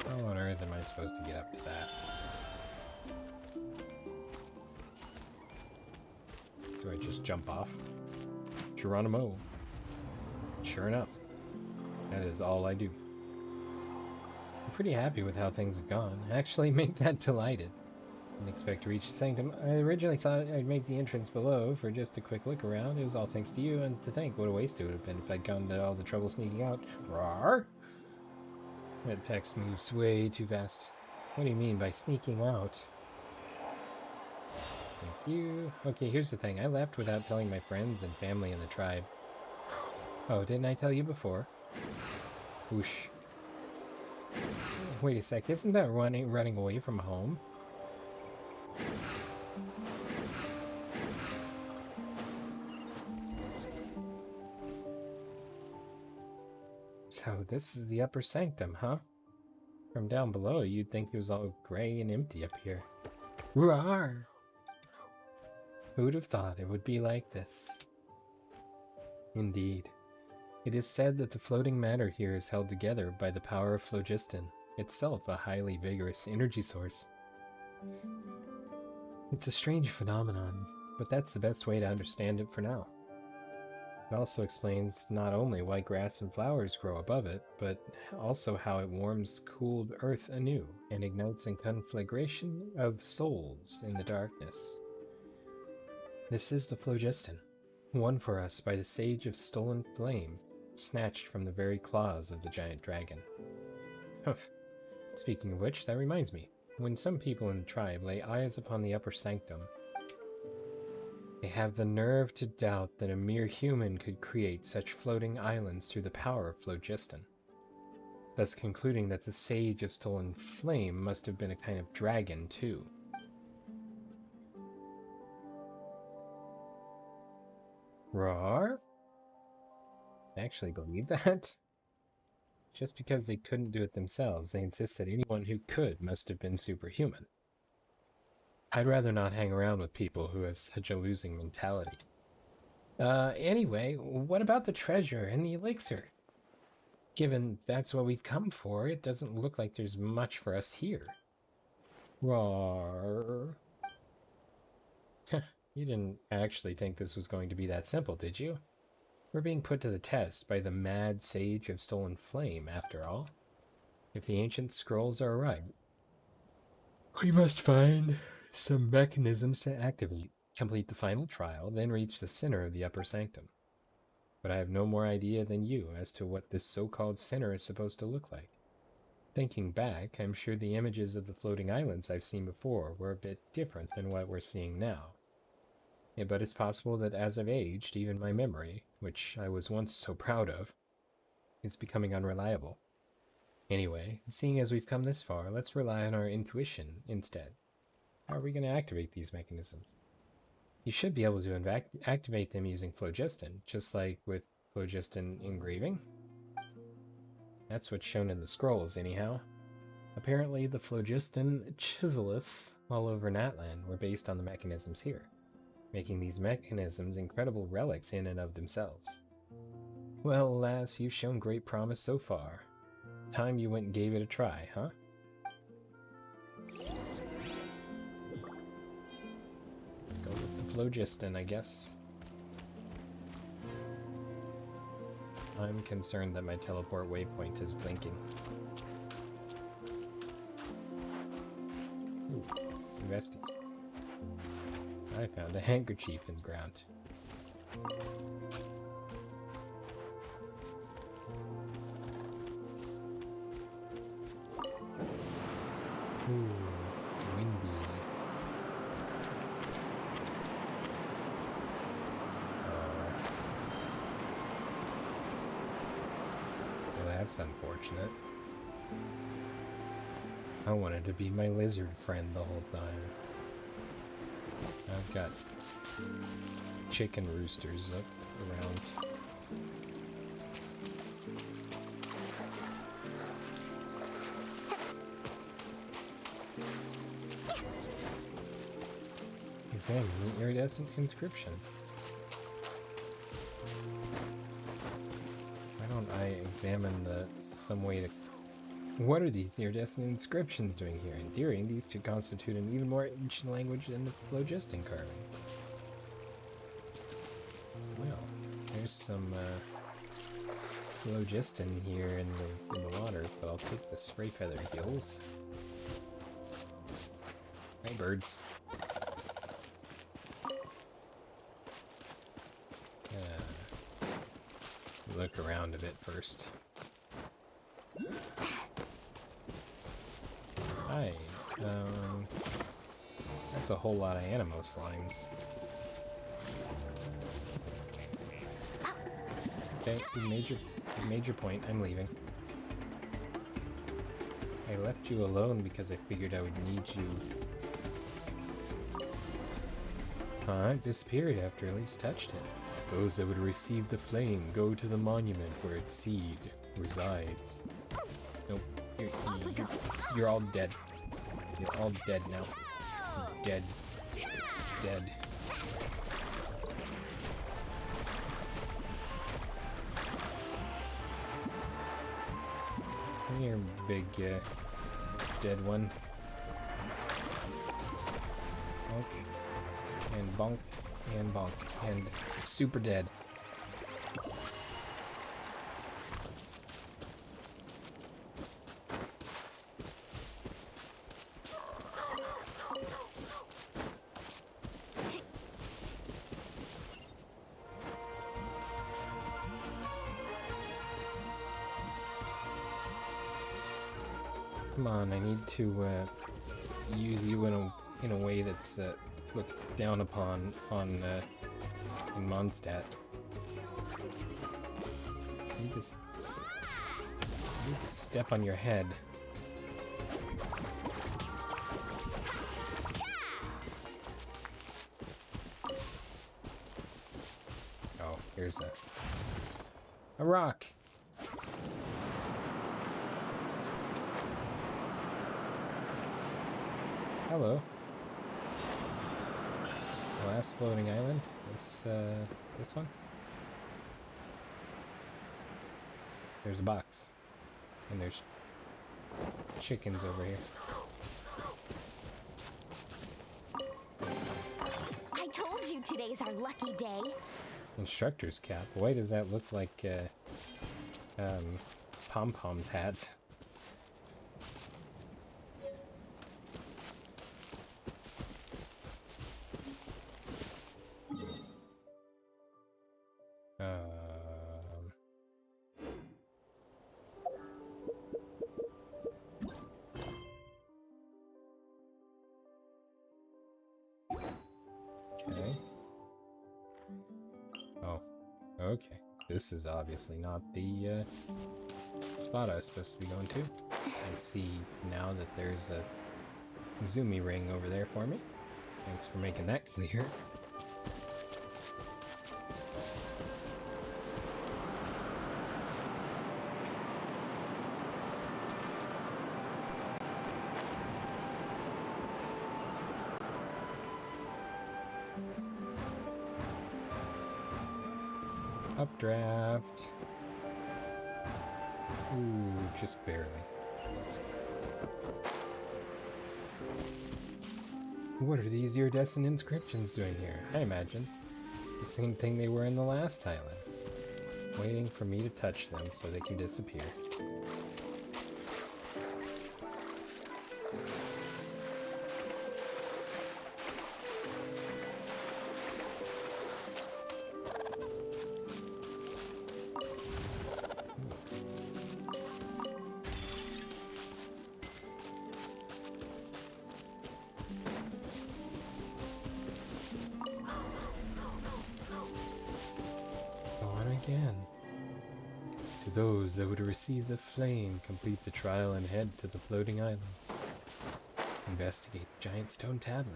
How on earth am I supposed to get up to that? Do I just jump off? Geronimo. Sure enough. That is all I do. I'm pretty happy with how things have gone. Actually, make that delighted. Didn't expect to reach the sanctum. I originally thought I'd make the entrance below for just a quick look around. It was all thanks to you, and to think what a waste it would have been if I'd gone to all the trouble sneaking out. Rawr! That text moves way too fast. What do you mean by sneaking out? Thank you. Okay, here's the thing. I left without telling my friends and family in the tribe. Oh, didn't I tell you before? Whoosh. Wait a sec, isn't that running away from home? So this is the upper sanctum, huh? From down below, you'd think it was all gray and empty up here. Roar! Who'd have thought it would be like this? Indeed. It is said that the floating matter here is held together by the power of phlogiston, itself a highly vigorous energy source. It's a strange phenomenon, but that's the best way to understand it for now. It also explains not only why grass and flowers grow above it, but also how it warms cooled earth anew and ignites a conflagration of souls in the darkness. This is the phlogiston, won for us by the Sage of Stolen Flame, snatched from the very claws of the giant dragon. Humph. Speaking of which, that reminds me. When some people in the tribe lay eyes upon the upper sanctum, they have the nerve to doubt that a mere human could create such floating islands through the power of phlogiston, thus concluding that the Sage of Stolen Flame must have been a kind of dragon, too. Roar? I actually believe that? Just because they couldn't do it themselves, they insist that anyone who could must have been superhuman. I'd rather not hang around with people who have such a losing mentality. Anyway, what about the treasure and the elixir? Given that's what we've come for, it doesn't look like there's much for us here. Roar. You didn't actually think this was going to be that simple, did you? We're being put to the test by the mad Sage of Stolen Flame, after all. If the ancient scrolls are right, we must find some mechanisms to activate, complete the final trial, then reach the center of the upper sanctum. But I have no more idea than you as to what this so-called center is supposed to look like. Thinking back, I'm sure the images of the floating islands I've seen before were a bit different than what we're seeing now. Yeah, but it's possible that as I've aged, even my memory, which I was once so proud of, is becoming unreliable. Anyway, seeing as we've come this far, let's rely on our intuition instead. How are we going to activate these mechanisms? You should be able to activate them using phlogiston, just like with phlogiston engraving. That's what's shown in the scrolls, anyhow. Apparently, the phlogiston chiseliths all over Natlan were based on the mechanisms here, making these mechanisms incredible relics in and of themselves. Well, lass, you've shown great promise so far. Time you went and gave it a try, huh? Go with the phlogiston, I guess. I'm concerned that my teleport waypoint is blinking. Ooh, investigate. I found a handkerchief in the ground. Ooh, windy. Well, that's unfortunate. I wanted to be my lizard friend the whole time. I've got chicken roosters up around. Examine the iridescent inscription. Why don't I examine some way to... What are these iridescent inscriptions doing here? In theory, these could constitute an even more ancient language than the phlogiston carvings. Well, there's some phlogiston here in the water, but I'll take the spray feather gills. Hey, birds. Look around a bit first. Hi. That's a whole lot of animo slimes. Okay, you made your point. I'm leaving. I left you alone because I figured I would need you. It disappeared after Elise touched it. Those that would receive the flame go to the monument where its seed resides. Nope. You're all dead. You're all dead now. Dead. Dead. Come here, big dead one. Okay. And bonk. And bonk. And super dead. Come on, I need to use you in a way that's looked down upon in Mondstadt. I need to step on your head. Oh, here's a rock. Hello. The last floating island. This one. There's a box, and there's chickens over here. I told you today's our lucky day. Instructor's cap. Why does that look like Pom-Pom's hat? Okay. Oh, okay. This is obviously not the spot I was supposed to be going to. I see now that there's a zoomy ring over there for me. Thanks for making that clear. Updraft. Ooh, just barely. What are these iridescent inscriptions doing here? I imagine the same thing they were in the last island. Waiting for me to touch them so they can disappear. Again. To those that would receive the flame, complete the trial and head to the floating island. Investigate the giant stone tablet.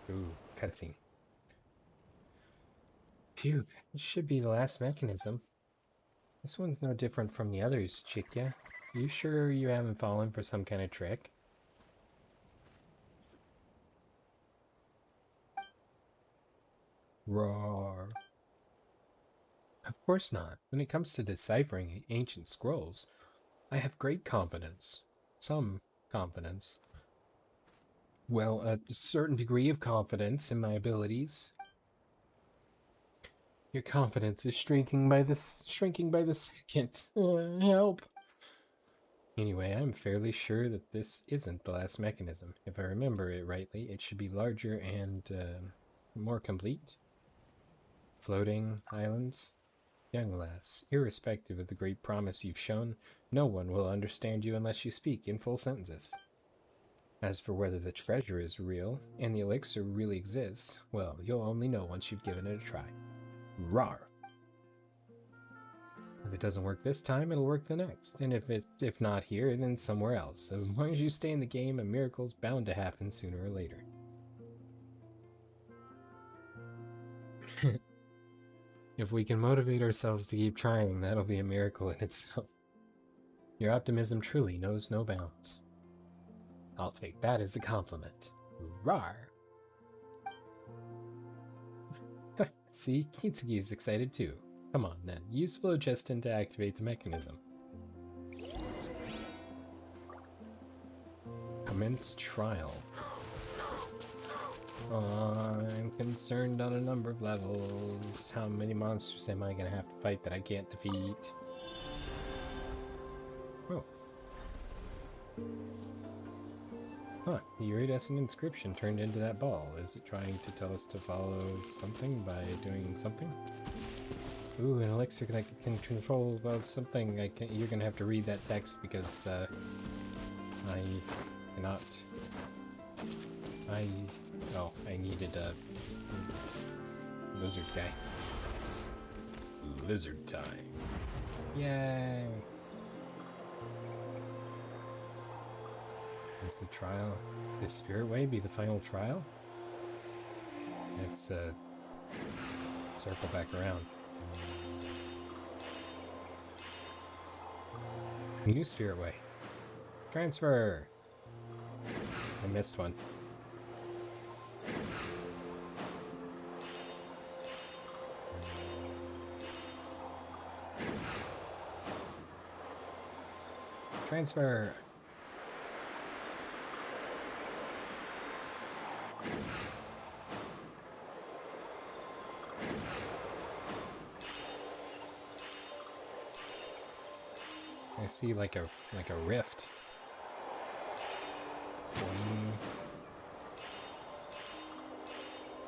Ooh, cutscene. Phew, this should be the last mechanism. This one's no different from the others, Chikya. You sure you haven't fallen for some kind of trick? Roar. Of course not. When it comes to deciphering ancient scrolls, I have great confidence. Some confidence. Well, a certain degree of confidence in my abilities. Your confidence is shrinking by the second. Help. Anyway, I'm fairly sure that this isn't the last mechanism. If I remember it rightly, it should be larger and more complete. Floating islands. Young lass, irrespective of the great promise you've shown, no one will understand you unless you speak in full sentences. As for whether the treasure is real and the elixir really exists, well, you'll only know once you've given it a try. Rawr! If it doesn't work this time, it'll work the next. And if not here, then somewhere else. As long as you stay in the game, a miracle's bound to happen sooner or later. If we can motivate ourselves to keep trying, that'll be a miracle in itself. Your optimism truly knows no bounds. I'll take that as a compliment. Rawr! See, Kitsugi is excited too. Come on then, use Phlogiston to activate the mechanism. Commence trial. I'm concerned on a number of levels. How many monsters am I gonna have to fight that I can't defeat? Oh. Huh, the iridescent inscription turned into that ball. Is it trying to tell us to follow something by doing something? Ooh, an elixir that can control about something. You're gonna have to read that text because I cannot. Oh, I needed a lizard guy. Lizard time. Yay! Is the trial... Is Spirit Way be the final trial? Let's circle back around. New Spirit Way. Transfer! I missed one. Transfer! I see like a rift.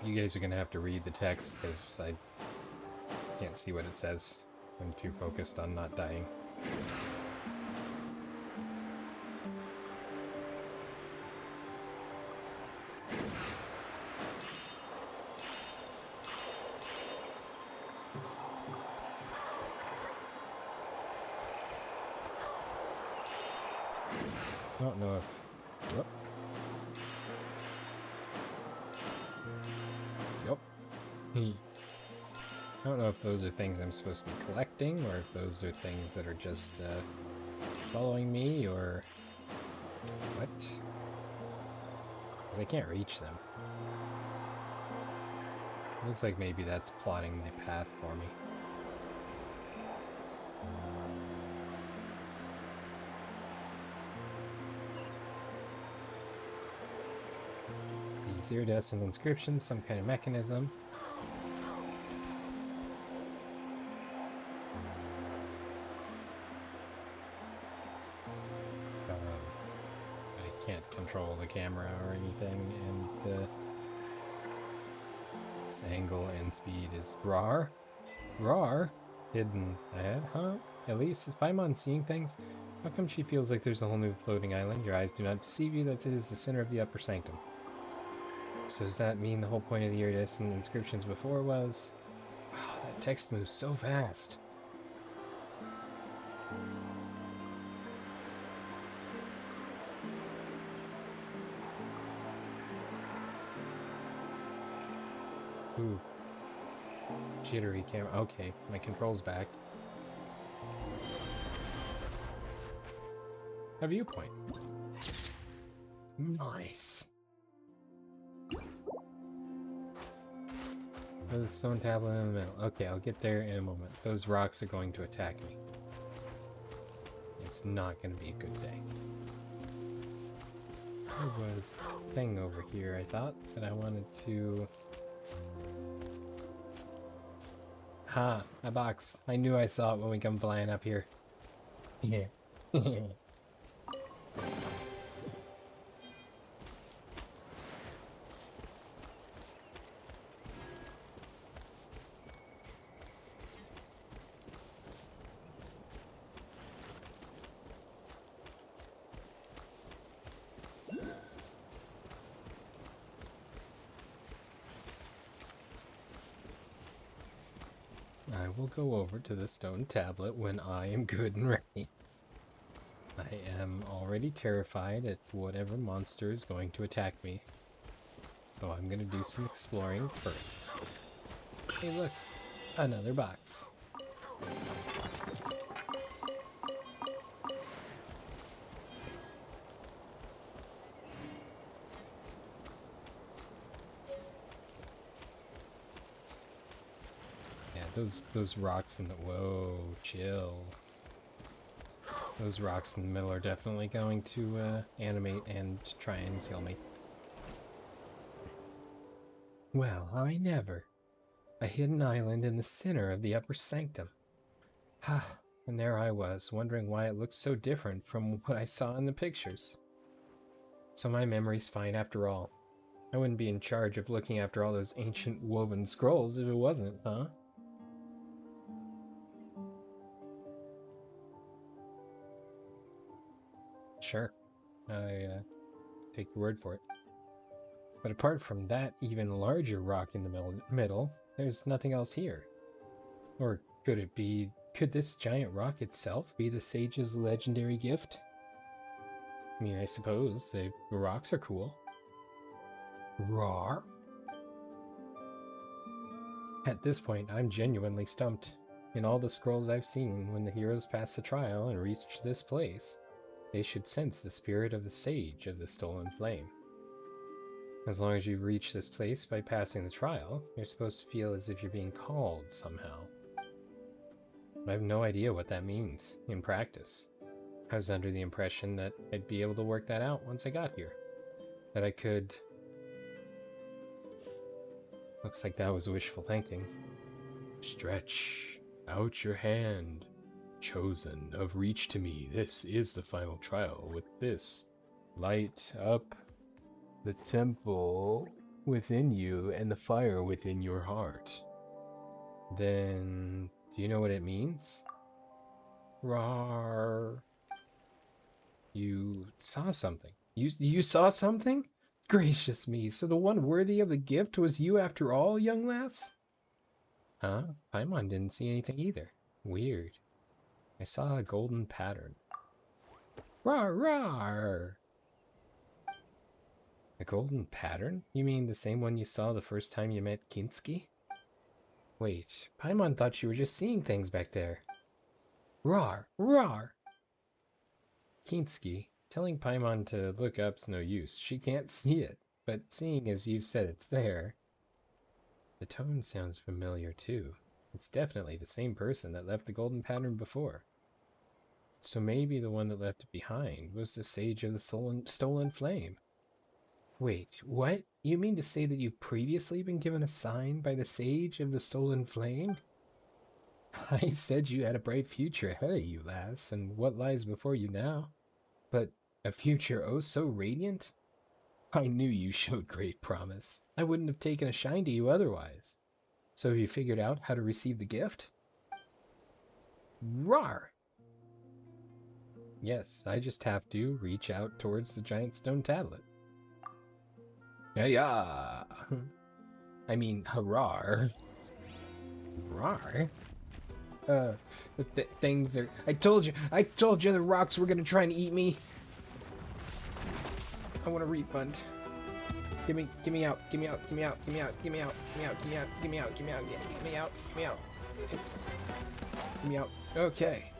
You guys are gonna have to read the text because I can't see what it says. I'm too focused on not dying. I don't know if... Yep. Yep. I don't know if those are things I'm supposed to be collecting, or if those are things that are just following me, or... What? Because I can't reach them. Looks like maybe that's plotting my path for me. These iridescent inscriptions, some kind of mechanism. I can't control the camera or anything, and this angle and speed is RAR. RAR? Hidden ahead, huh? Elise, is Paimon seeing things? How come she feels like there's a whole new floating island? Your eyes do not deceive you that it is the center of the upper sanctum. So does that mean the whole point of the iridescent inscriptions before was... Wow, that text moves so fast. Ooh. Jittery camera. Okay, my control's back. A viewpoint. Nice. There's a stone tablet in the middle. Okay, I'll get there in a moment. Those rocks are going to attack me. It's not going to be a good day. There was a thing over here, I thought, that I wanted to... Ha! A box. I knew I saw it when we come flying up here. Yeah. I will go over to the stone tablet when I am good and ready. I am already terrified at whatever monster is going to attack me. So I'm gonna do some exploring first. Hey look, another box. Those rocks in the... Whoa, chill. Those rocks in the middle are definitely going to animate and try and kill me. Well, I never. A hidden island in the center of the upper sanctum. And there I was, wondering why it looked so different from what I saw in the pictures. So my memory's fine after all. I wouldn't be in charge of looking after all those ancient woven scrolls if it wasn't, huh? Sure. I take your word for it. But apart from that even larger rock in the middle, there's nothing else here. Or could this giant rock itself be the sage's legendary gift? I mean, I suppose the rocks are cool. Rawr. At this point, I'm genuinely stumped. In all the scrolls I've seen, when the heroes pass the trial and reach this place, they should sense the spirit of the sage of the stolen flame. As long as you reach this place by passing the trial, you're supposed to feel as if you're being called somehow. But I have no idea what that means in practice. I was under the impression that I'd be able to work that out once I got here. That I could... Looks like that was wishful thinking. Stretch out your hand. Chosen of reach to me, this is the final trial. With this, light up the temple within you and the fire within your heart. Then, do you know what it means? Rawr. You saw something. You saw something? Gracious me, so the one worthy of the gift was you after all, young lass? Huh? Paimon didn't see anything either. Weird. I saw a golden pattern. Rawr, rawr! A golden pattern? You mean the same one you saw the first time you met Kinski? Wait, Paimon thought you were just seeing things back there. Rawr, rawr! Kinski, telling Paimon to look up's no use. She can't see it, but seeing as you've said it's there. The tone sounds familiar too. It's definitely the same person that left the golden pattern before. So maybe the one that left it behind was the Sage of the Stolen Flame. Wait, what? You mean to say that you've previously been given a sign by the Sage of the Stolen Flame? I said you had a bright future ahead of you, lass, and what lies before you now? But a future oh so radiant? I knew you showed great promise. I wouldn't have taken a shine to you otherwise. So have you figured out how to receive the gift? Rawr! Yes, I just have to reach out towards the giant stone tablet. Yeah. I mean, hurrah. Rawr. Things are... I told you the rocks were gonna try and eat me. I want a refund. Give me out. Okay.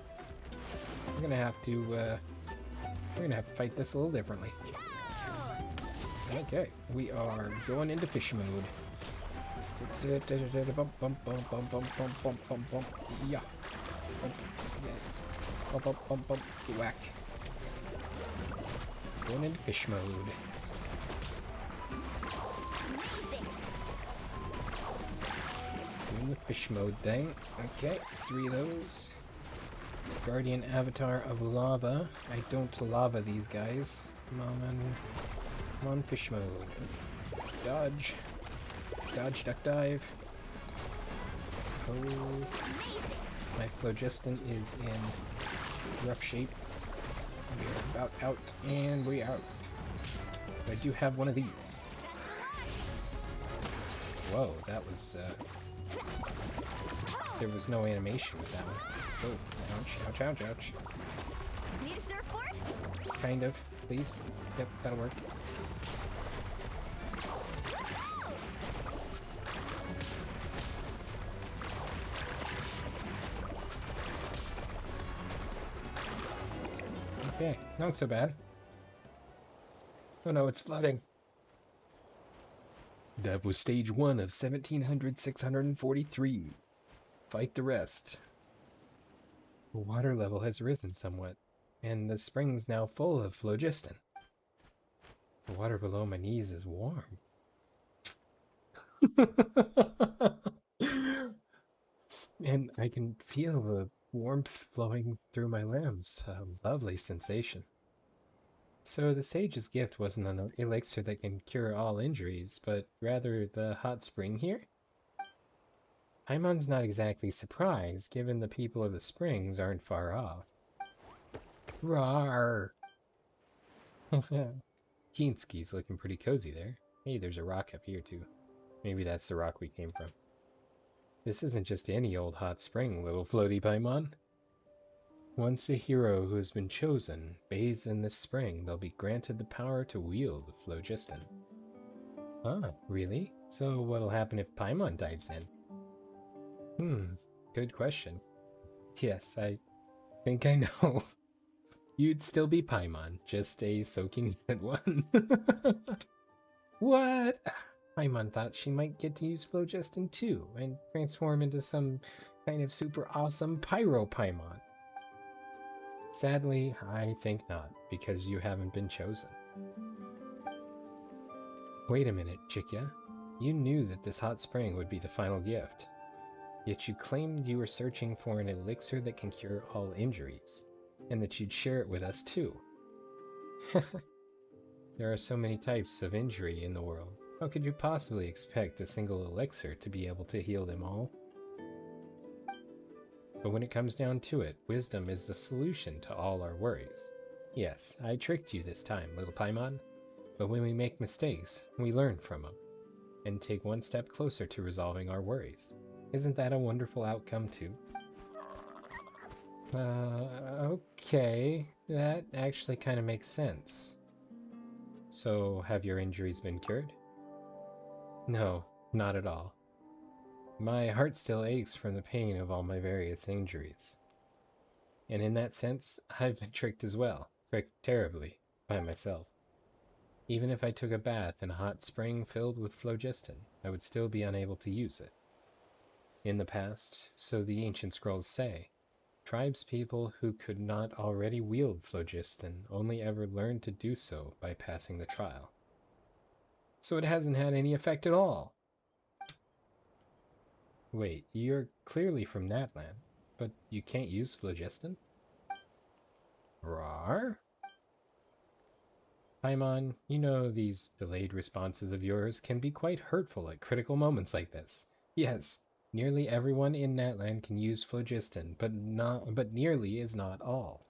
We're gonna have to fight this a little differently. Okay, we are going into fish mode. Yeah. Whack. Going into fish mode. Doing the fish mode thing. Okay, 3 of those. Guardian Avatar of Lava. I don't lava these guys. Come on, fish mode. Dodge. Dodge, duck, dive. Oh. My phlogiston is in rough shape. We are about out, and we are out. But I do have one of these. Whoa, that was, there was no animation with that one. Oh, ouch, ouch, ouch, ouch. Need a surfboard? Kind of, please. Yep, that'll work. Okay, not so bad. Oh no, it's flooding. That was stage 1 of 17,643. Fight the rest. The water level has risen somewhat, and the spring's now full of phlogiston. The water below my knees is warm. And I can feel the warmth flowing through my limbs. A lovely sensation. So the sage's gift wasn't an elixir that can cure all injuries, but rather the hot spring here? Paimon's not exactly surprised, given the people of the springs aren't far off. Rawr! Keenski's looking pretty cozy there. Hey, there's a rock up here too. Maybe that's the rock we came from. This isn't just any old hot spring, little floaty Paimon. Once a hero who has been chosen bathes in this spring, they'll be granted the power to wield the phlogiston. Ah, really? So what'll happen if Paimon dives in? Good question. Yes, I think I know. You'd still be Paimon, just a soaking wet one. What? Paimon thought she might get to use phlogiston too, and transform into some kind of super awesome Pyro Paimon. Sadly, I think not, because you haven't been chosen. Wait a minute, Chikya. You knew that this hot spring would be the final gift. Yet you claimed you were searching for an elixir that can cure all injuries, and that you'd share it with us too. There are so many types of injury in the world. How could you possibly expect a single elixir to be able to heal them all? But when it comes down to it, wisdom is the solution to all our worries. Yes, I tricked you this time, little Paimon. But when we make mistakes, we learn from them, and take one step closer to resolving our worries. Isn't that a wonderful outcome too? Okay. That actually kind of makes sense. So, have your injuries been cured? No, not at all. My heart still aches from the pain of all my various injuries. And in that sense, I've been tricked as well. Tricked terribly, by myself. Even if I took a bath in a hot spring filled with phlogiston, I would still be unable to use it. In the past, so the ancient scrolls say, tribespeople who could not already wield phlogiston only ever learned to do so by passing the trial. So it hasn't had any effect at all. Wait, you're clearly from Natlan, but you can't use phlogiston? Rar? Paimon, you know these delayed responses of yours can be quite hurtful at critical moments like this. Yes, nearly everyone in Natlan can use phlogiston, but nearly is not all.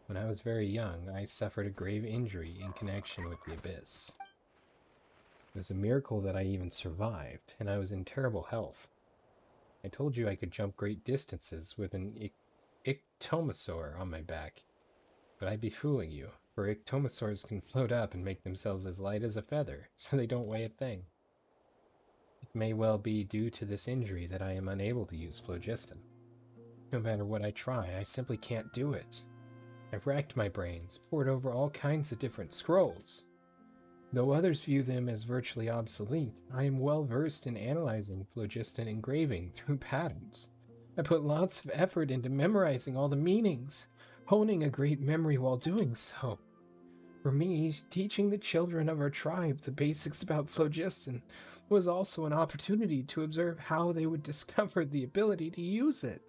When I was very young, I suffered a grave injury in connection with the Abyss. It was a miracle that I even survived, and I was in terrible health. I told you I could jump great distances with an ictomosaur on my back, but I'd be fooling you, for ictomosaurs can float up and make themselves as light as a feather, so they don't weigh a thing. It may well be due to this injury that I am unable to use phlogiston. No matter what I try, I simply can't do it. I've racked my brains, pored over all kinds of different scrolls. Though others view them as virtually obsolete, I am well versed in analyzing phlogiston engraving through patterns. I put lots of effort into memorizing all the meanings, honing a great memory while doing so. For me, teaching the children of our tribe the basics about phlogiston was also an opportunity to observe how they would discover the ability to use it.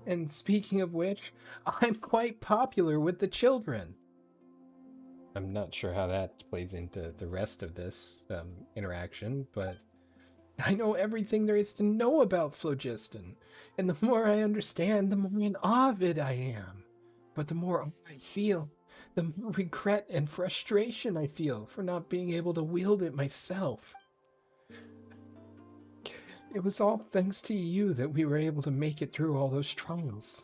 And speaking of which, I'm quite popular with the children. I'm not sure how that plays into the rest of this interaction, but I know everything there is to know about phlogiston, and the more I understand, the more in awe of it I am. But the more I feel, the more regret and frustration I feel for not being able to wield it myself. It was all thanks to you that we were able to make it through all those trials.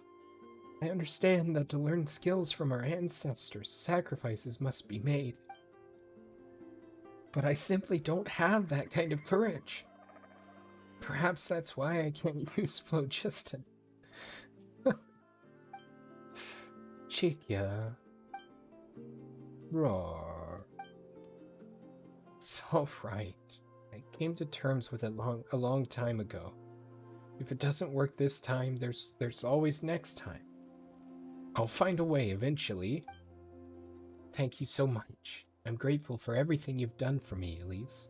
I understand that to learn skills from our ancestors, sacrifices must be made. But I simply don't have that kind of courage. Perhaps that's why I can't use phlogiston. Chikya. Roar. It's all right. I came to terms with it a long time ago. If it doesn't work this time, there's always next time. I'll find a way eventually. Thank you so much. I'm grateful for everything you've done for me, Elise.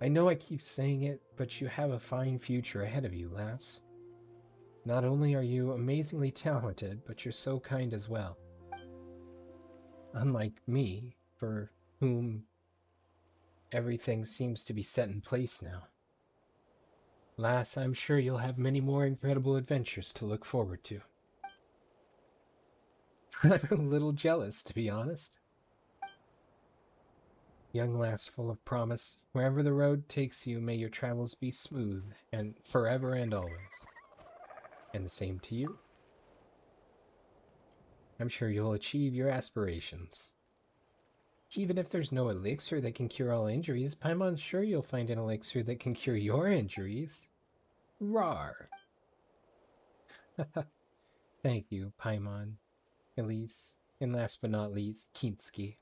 I know I keep saying it, but you have a fine future ahead of you, lass. Not only are you amazingly talented, but you're so kind as well. Unlike me, for whom everything seems to be set in place now. Lass, I'm sure you'll have many more incredible adventures to look forward to. I'm a little jealous, to be honest. Young lass full of promise, wherever the road takes you, may your travels be smooth, and forever and always. And the same to you. I'm sure you'll achieve your aspirations. Even if there's no elixir that can cure all injuries, Paimon's sure you'll find an elixir that can cure your injuries. Rar! Thank you, Paimon, Elise, and last but not least, Kinski.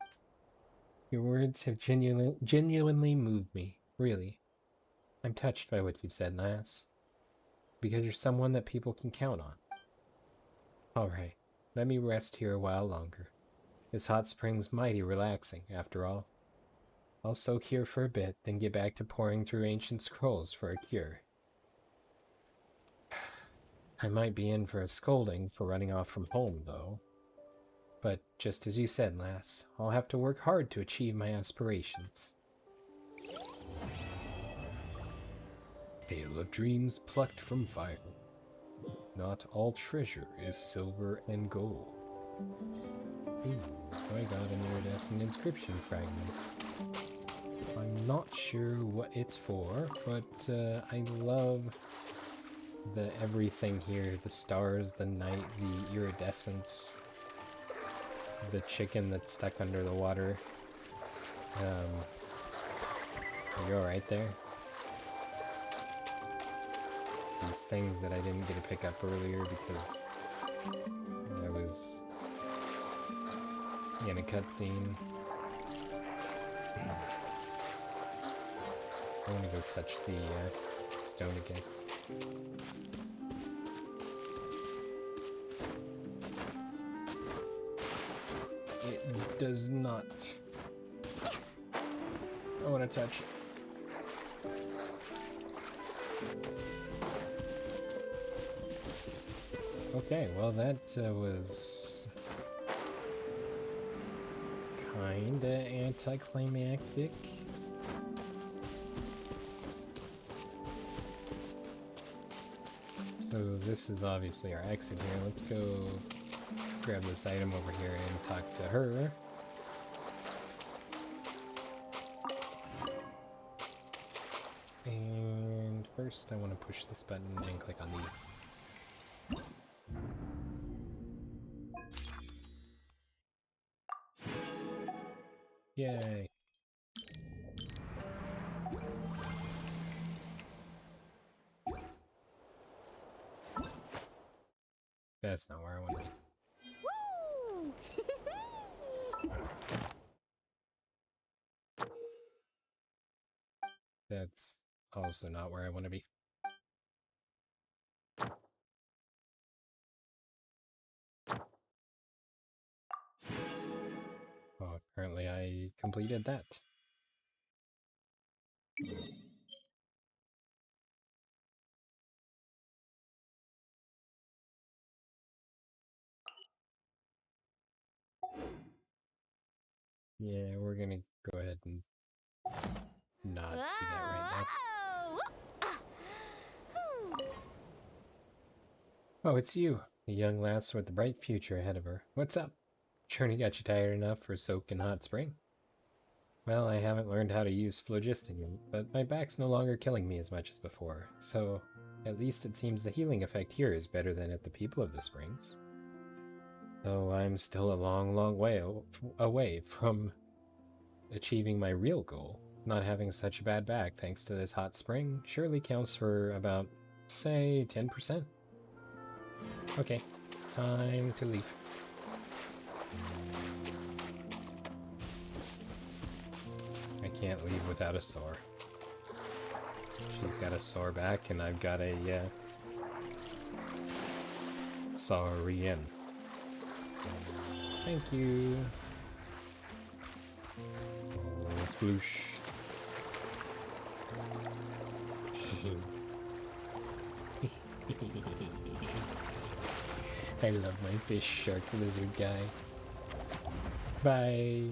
Your words have genuinely moved me, really. I'm touched by what you've said, lass. Because you're someone that people can count on. Alright, let me rest here a while longer. This hot spring's mighty relaxing, after all. I'll soak here for a bit, then get back to poring through ancient scrolls for a cure. I might be in for a scolding for running off from home, though. But just as you said, lass, I'll have to work hard to achieve my aspirations. Tale of dreams plucked from fire. Not all treasure is silver and gold. Ooh, I got an iridescent inscription fragment. I'm not sure what it's for, but I love the everything here. The stars, the night, the iridescence, the chicken that's stuck under the water. Are you alright there? These things that I didn't get to pick up earlier because I was in a cutscene. I want to go touch the stone again. It does not. I want to touch it. Okay, well that was kinda anticlimactic. So this is obviously our exit here. Let's go grab this item over here and talk to her. And first I want to push this button and click on these. Yay. That's not where I want to be. That's also not where I want to be. Oh, apparently I completed that. Yeah, we're gonna go ahead and not do that right now. Oh, it's you, the young lass with the bright future ahead of her. What's up? Journey got you tired enough for a soak in hot spring? Well, I haven't learned how to use phlogiston yet, but my back's no longer killing me as much as before, so at least it seems the healing effect here is better than at the People of the Springs. Though I'm still a long way away from achieving my real goal. Not having such a bad back thanks to this hot spring surely counts for about, say, 10%. Okay, time to leave. I can't leave without a sore. She's got a sore back and I've got a Saurian. Thank you. Oh, sploosh. I love my fish shark lizard guy. Bye.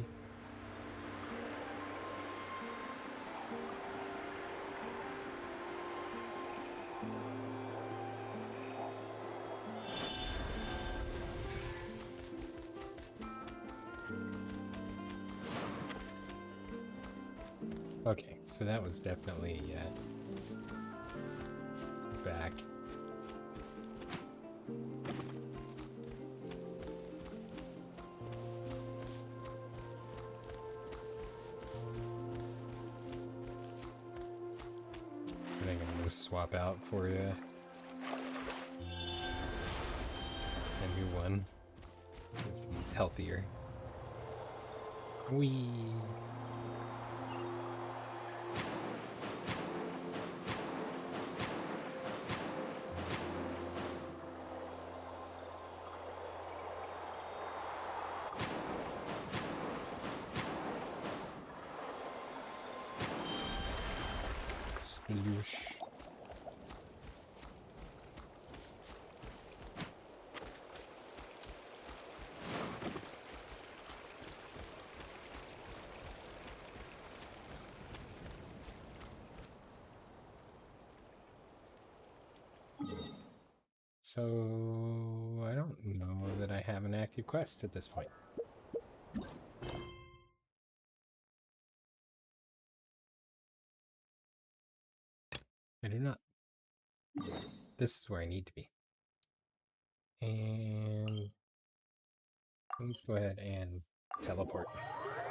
Okay, so that was definitely back. I think I'm gonna swap out for you a new one. Because he's healthier. Wee. Sploosh. So, I don't know that I have an active quest at this point. I do not. This is where I need to be. And let's go ahead and teleport,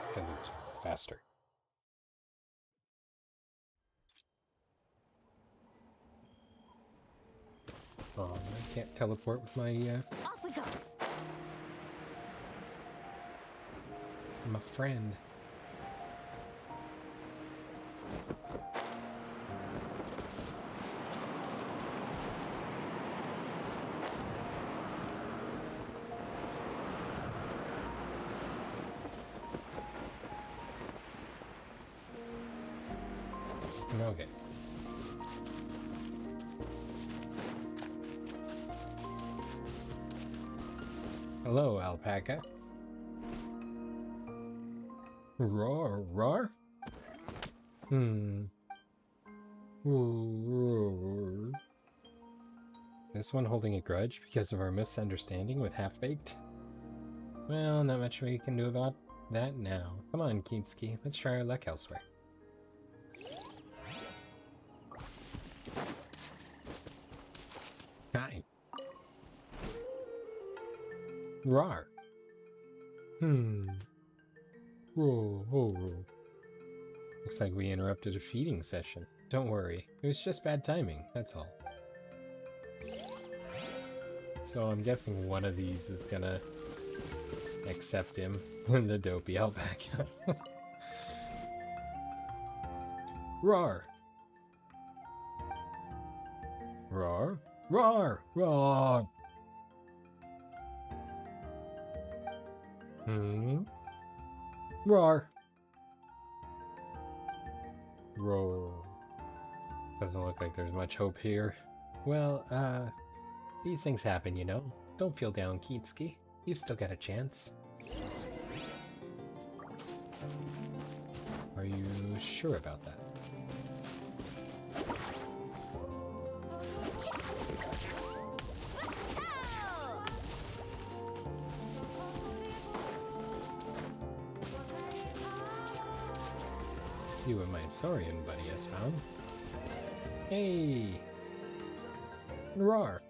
because it's faster. Oh, I can't teleport with my Off we go. my friend. Okay. Hello, alpaca. Roar, roar? Roar. This one holding a grudge because of our misunderstanding with Half-Baked? Well, not much we can do about that now. Come on, Kinski, let's try our luck elsewhere. Hi. Rar. Whoa. Looks like we interrupted a feeding session. Don't worry, it was just bad timing, that's all. So I'm guessing one of these is gonna accept him when the dopey alpaca. Roar! Roar! Roar! Roar! Roar! Roar. Doesn't look like there's much hope here. Well, these things happen, you know. Don't feel down, Kitsuki. You've still got a chance. Are you sure about that? Let's see what my Saurian buddy has found. Hey! Roar!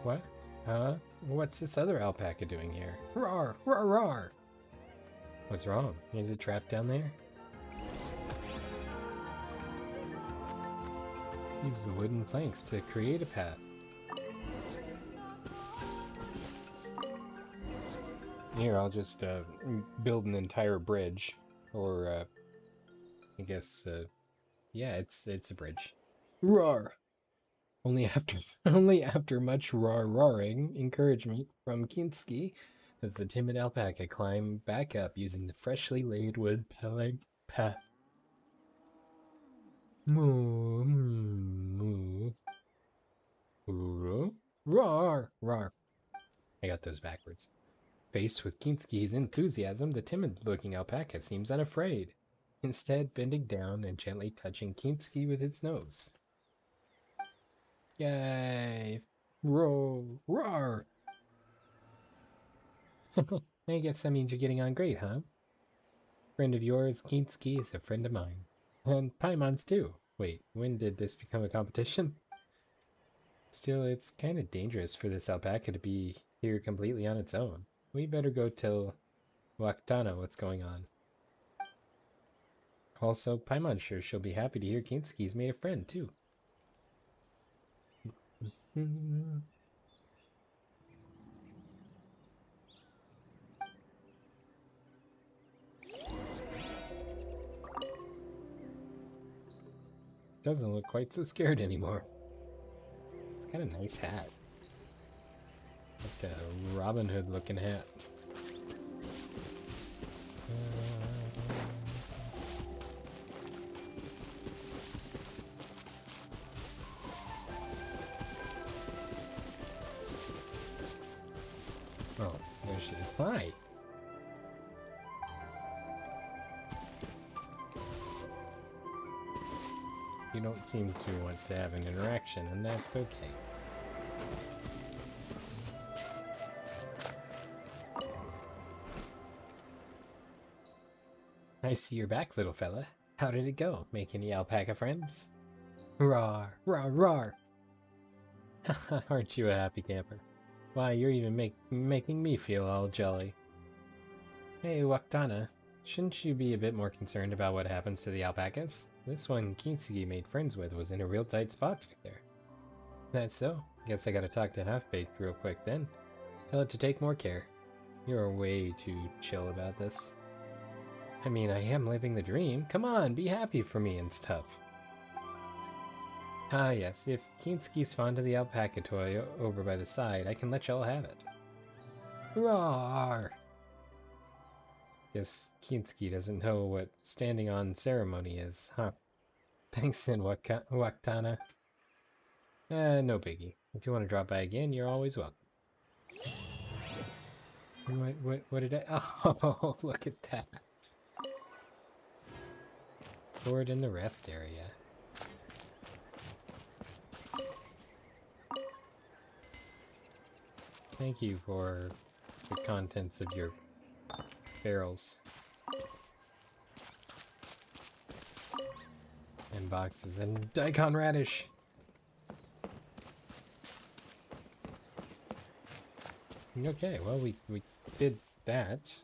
What? Huh? What's this other alpaca doing here? Roar! Roar! Roar! What's wrong? Is it trapped down there? Use the wooden planks to create a path. Here, I'll just build an entire bridge. Or, I guess, yeah, it's a bridge. Roar! Only after much roaring encouragement from Kinski does the timid alpaca climb back up using the freshly laid wood plank path. Moo, moo. Roar, roar. I got those backwards. Faced with Kinski's enthusiasm, the timid-looking alpaca seems unafraid, instead bending down and gently touching Kinski with its nose. Yay! Roar! I guess that means you're getting on great, huh? Friend of yours, Kinski, is a friend of mine. And Paimon's too. Wait, when did this become a competition? Still, it's kind of dangerous for this alpaca to be here completely on its own. We better go tell Waktana what's going on. Also, Paimon's sure she'll be happy to hear Kinski's made a friend, too. Doesn't look quite so scared anymore. It's got a nice hat. Like a Robin Hood looking hat. Oh, there she is. Hi! You don't seem to want to have an interaction, and that's okay. I see you're back, little fella. How did it go? Make any alpaca friends? Roar, roar, roar! Aren't you a happy camper? Why, you're even making me feel all jolly. Hey, Waktana, shouldn't you be a bit more concerned about what happens to the alpacas? This one Kinsugi made friends with was in a real tight spot back there. That's so. Guess I gotta talk to Half-Baked real quick then. Tell it to take more care. You're way too chill about this. I mean, I am living the dream. Come on, be happy for me and stuff. Ah yes, if Kinski's fond of the alpaca toy over by the side, I can let y'all have it. Roar! Guess Kinski doesn't know what standing on ceremony is, huh? Thanks then, Waktana. No biggie. If you want to drop by again, you're always welcome. What did I... Oh, look at that. Stored in the rest area. Thank you for the contents of your barrels. And boxes. And daikon radish! Okay, well, we did that.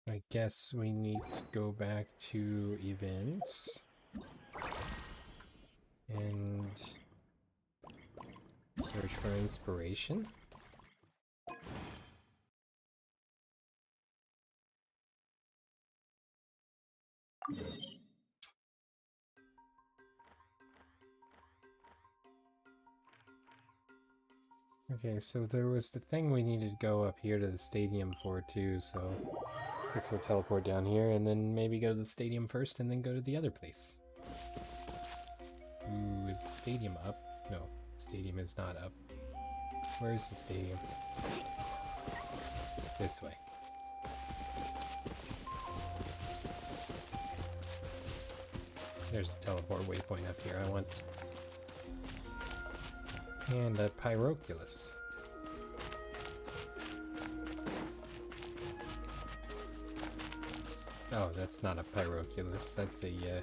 I guess we need to go back to events. And search for inspiration. Okay, so there was the thing we needed to go up here to the stadium for too, so I guess we'll teleport down here and then maybe go to the stadium first and then go to the other place. Ooh, is the stadium up? No, the stadium is not up. Where's the stadium? This way. There's a teleport waypoint up here I want. And a pyroculus. Oh, that's not a pyroculus, that's a,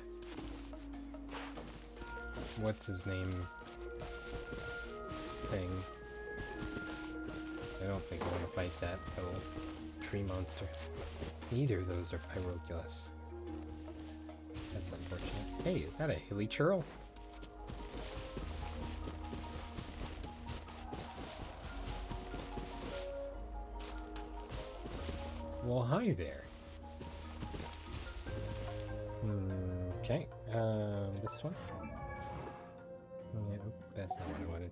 what's his name thing. I don't think I want to fight that little tree monster. Neither of those are pyroculus. That's unfortunate. Hey, is that a hilly churl? Well, hi there. Okay, this one? Yeah, that's not what I wanted.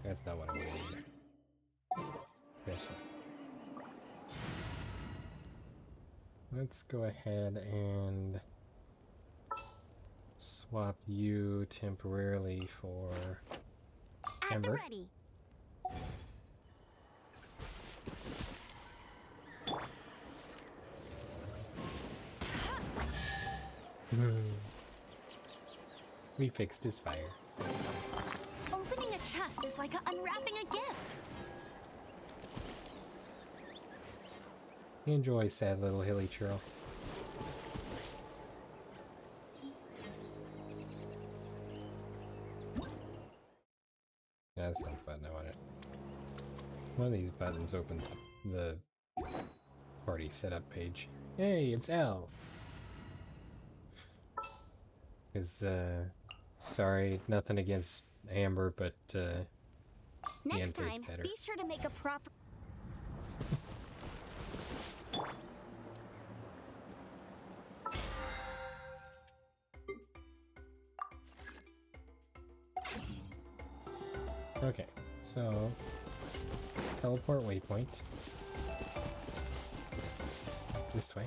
That's not what I wanted either. This one. let's go ahead and swap you temporarily for At the Amber. ready. We fixed his fire. Opening a chest is like unwrapping a gift. Enjoy, sad little hilly churl. That's not the button I wanted. One of these buttons opens the party setup page. Hey, it's Al. Sorry, nothing against Amber, but Next tastes time, better. be sure to make a proper. Okay, so teleport waypoint. It's this way.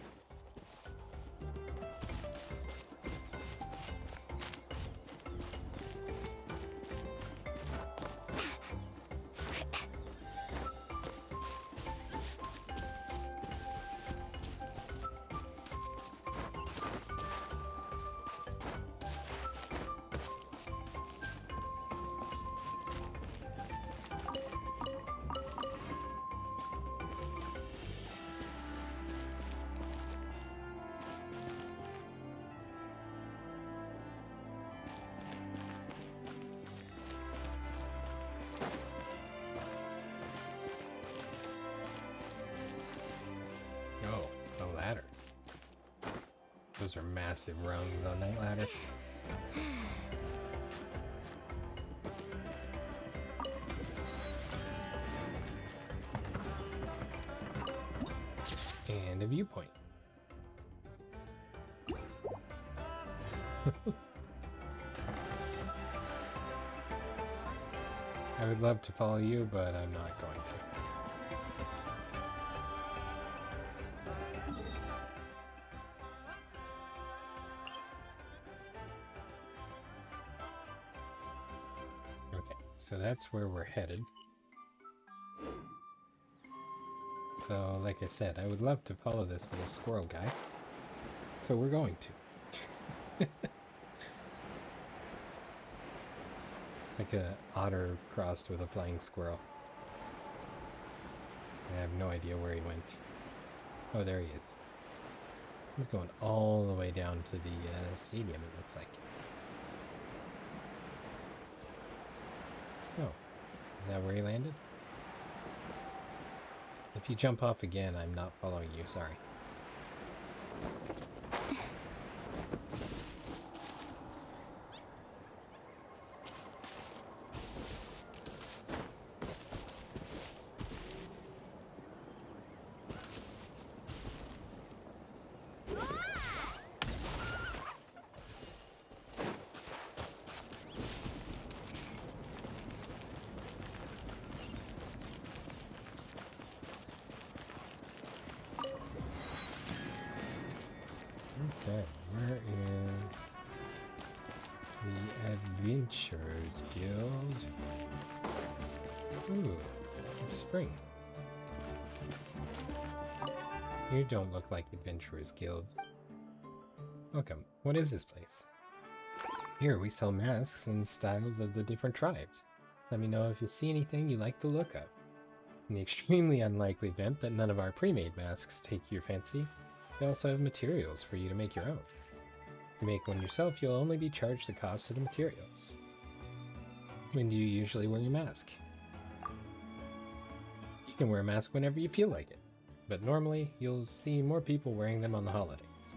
Oh, a ladder. Those are massive rungs on that ladder. And a viewpoint. I would love to follow you, but I'm not going to. Okay, so that's where we're headed. So, like I said, I would love to follow this little squirrel guy. So we're going to. It's like a otter crossed with a flying squirrel. I have no idea where he went. Oh, there he is. He's going all the way down to the stadium, it looks like. Oh, is that where he landed? If you jump off again, I'm not following you, sorry. Okay, where is the Adventurers Guild? Ooh, a spring. You don't look like Adventurers Guild. Welcome. What is this place? Here we sell masks and styles of the different tribes. Let me know if you see anything you like the look of. In the extremely unlikely event that none of our pre-made masks take your fancy, we also have materials for you to make your own. If you make one yourself, you'll only be charged the cost of the materials. When do you usually wear your mask? You can wear a mask whenever you feel like it, but normally you'll see more people wearing them on the holidays.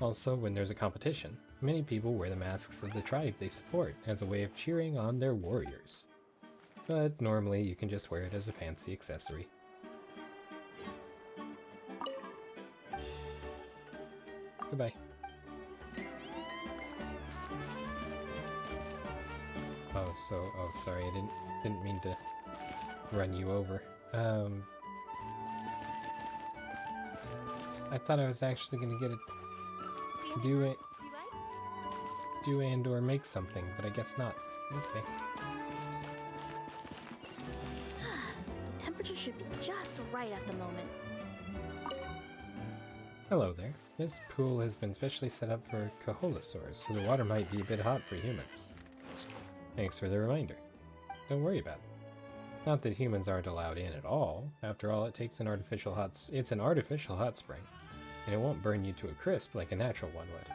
Also, when there's a competition, many people wear the masks of the tribe they support as a way of cheering on their warriors. But normally you can just wear it as a fancy accessory. Goodbye. Oh, sorry, I didn't mean to I thought I was actually gonna get it, do it, do and or make something, but I guess not. Okay. The temperature should be just right at the moment. Hello there. This pool has been specially set up for Kaholosaurs, so the water might be a bit hot for humans. Thanks for the reminder. Don't worry about it. Not that humans aren't allowed in at all. After all, it's an artificial hot spring, and it won't burn you to a crisp like a natural one would.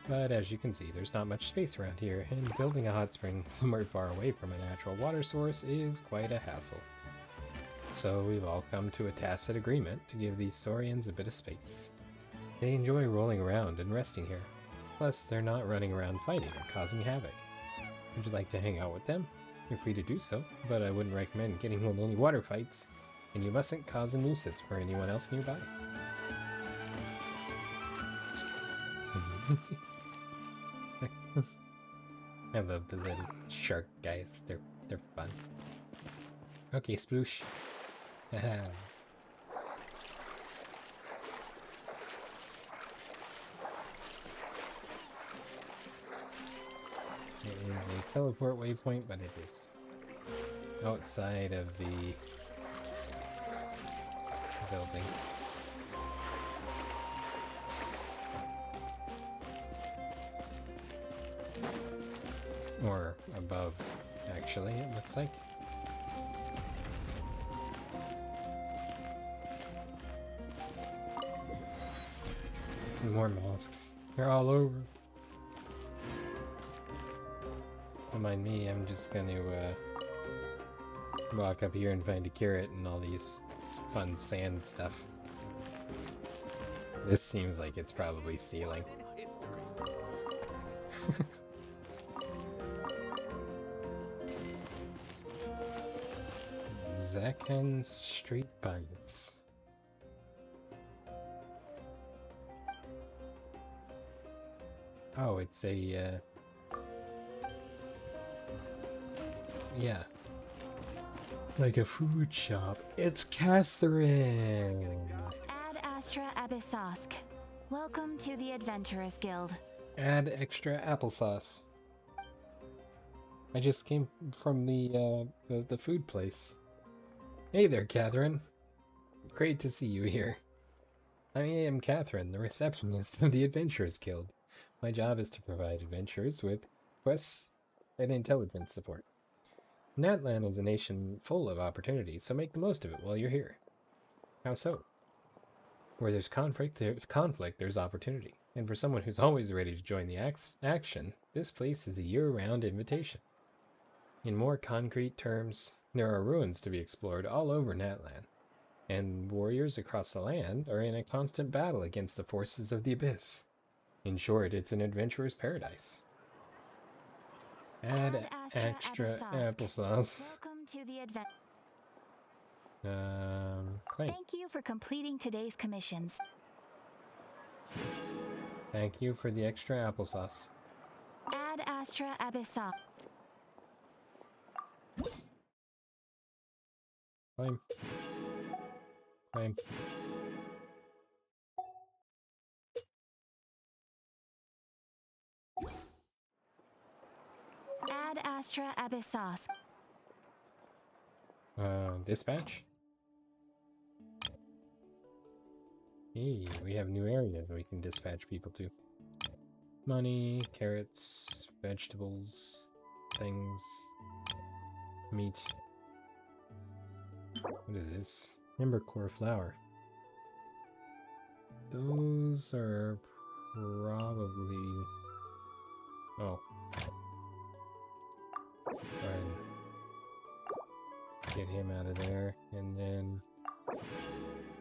But as you can see, there's not much space around here, and building a hot spring somewhere far away from a natural water source is quite a hassle. So we've all come to a tacit agreement to give these saurians a bit of space. They enjoy rolling around and resting here. Plus, they're not running around fighting or causing havoc. Would you like to hang out with them? You're free to do so, but I wouldn't recommend getting in any water fights, and you mustn't cause a nuisance for anyone else nearby. I love the little shark guys. They're fun. Okay, sploosh. Haha. It is a teleport waypoint, but it is outside of the building. Or above, actually, it looks like. And more masks. They're all over. Don't mind me, I'm just gonna walk up here and find a carrot and all these fun sand stuff. This seems like it's probably sealing. Zakan Street Bites. Oh, it's a, yeah. Like a food shop. It's Catherine! Ad Astra Abyssosk. Welcome to the Adventurers Guild. Add extra applesauce. I just came from the food place. Hey there, Catherine. Great to see you here. I am Catherine, the receptionist of the Adventurers Guild. My job is to provide adventurers with quests and intelligence support. Natlan is a nation full of opportunities, so make the most of it while you're here. How so? Where there's conflict, there's opportunity. And for someone who's always ready to join the action, this place is a year-round invitation. In more concrete terms, there are ruins to be explored all over Natlan, and warriors across the land are in a constant battle against the forces of the Abyss. In short, it's an adventurer's paradise. Add extra applesauce. Welcome to the Claim. Thank you for completing today's commissions. Thank you for the extra applesauce. Ad Astra Abyssosk. Claim. Claim. Ad Astra Abyssosk. Dispatch? Hey, we have new areas we can dispatch people to. Money, carrots, vegetables, things, meat. What is this? Embercore flour. Those are probably... Oh. Fine. Get him out of there, and then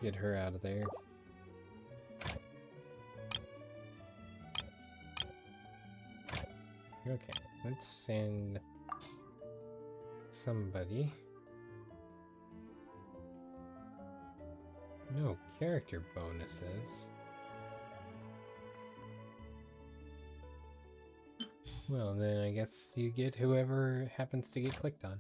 get her out of there. Okay, let's send somebody. No character bonuses. Well, then I guess you get whoever happens to get clicked on.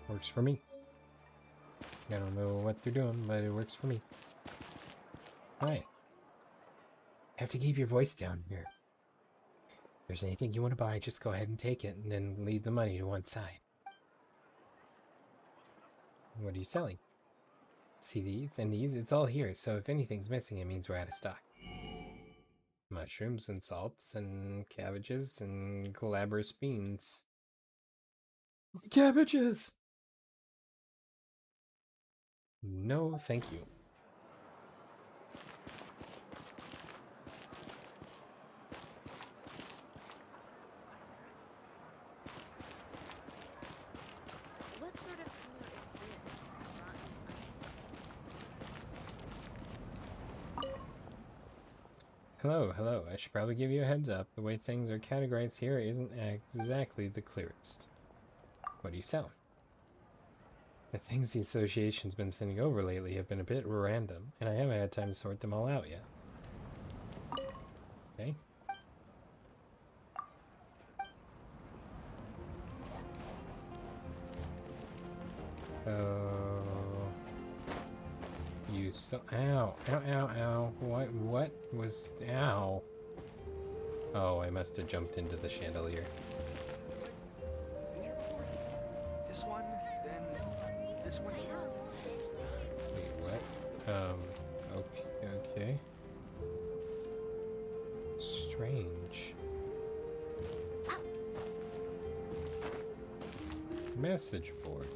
Works for me. I don't know what they're doing, but it works for me. Hi. Have to keep your voice down here. If there's anything you want to buy, just go ahead and take it, and then leave the money to one side. What are you selling? See these and these? It's all here, so if anything's missing, it means we're out of stock. Mushrooms and salts and cabbages and glabrous beans. Cabbages! No, thank you. What sort of color is this? Hello, hello. I should probably give you a heads up. The way things are categorized here isn't exactly the clearest. What do you sell? The things the association's been sending over lately have been a bit random, and I haven't had time to sort them all out yet. Okay. You so ow, ow, ow, ow. What was ow? Oh, I must have jumped into the chandelier. This one, then this one here. Wait, what? Okay. Strange. Message board.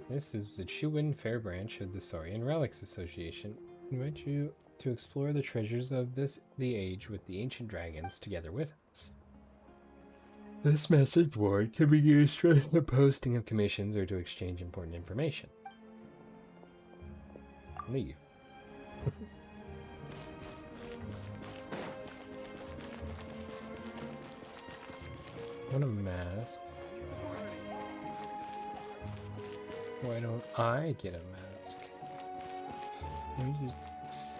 This is the Chuan Fair branch of the Saurian Relics Association. We invite you to explore the treasures of the age with the ancient dragons together with us. This message board can be used for the posting of commissions or to exchange important information. Leave. Want a mask? Why don't I get a mask? I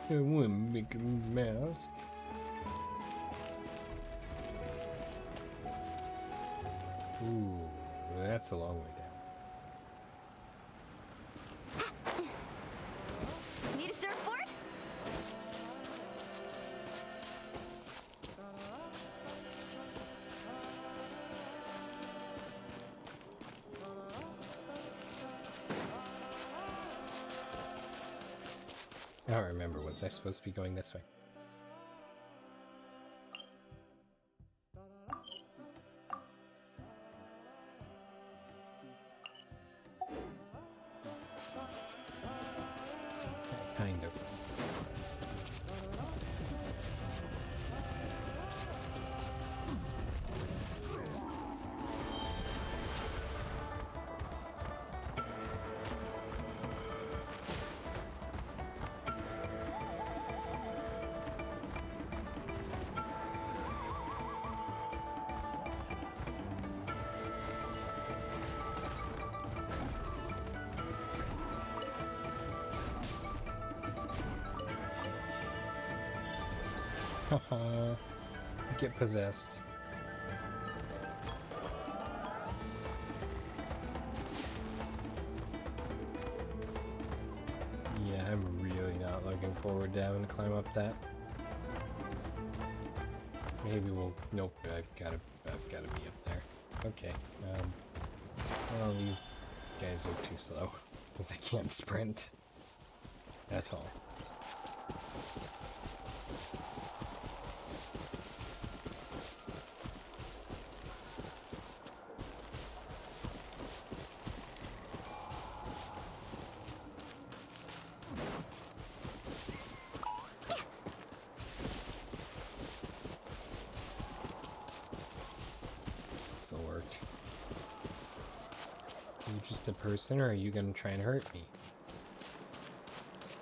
want to make a mask. Ooh, that's a long way down. Need a surfboard? I don't remember. Was I supposed to be going this way? Kind of. Haha. Get possessed. Yeah, I'm really not looking forward to having to climb up that. Maybe we'll... Nope, I've gotta be up there. Okay, well, these guys are too slow, because I can't sprint. That's all. This'll work. Are you just a person, or are you gonna try and hurt me?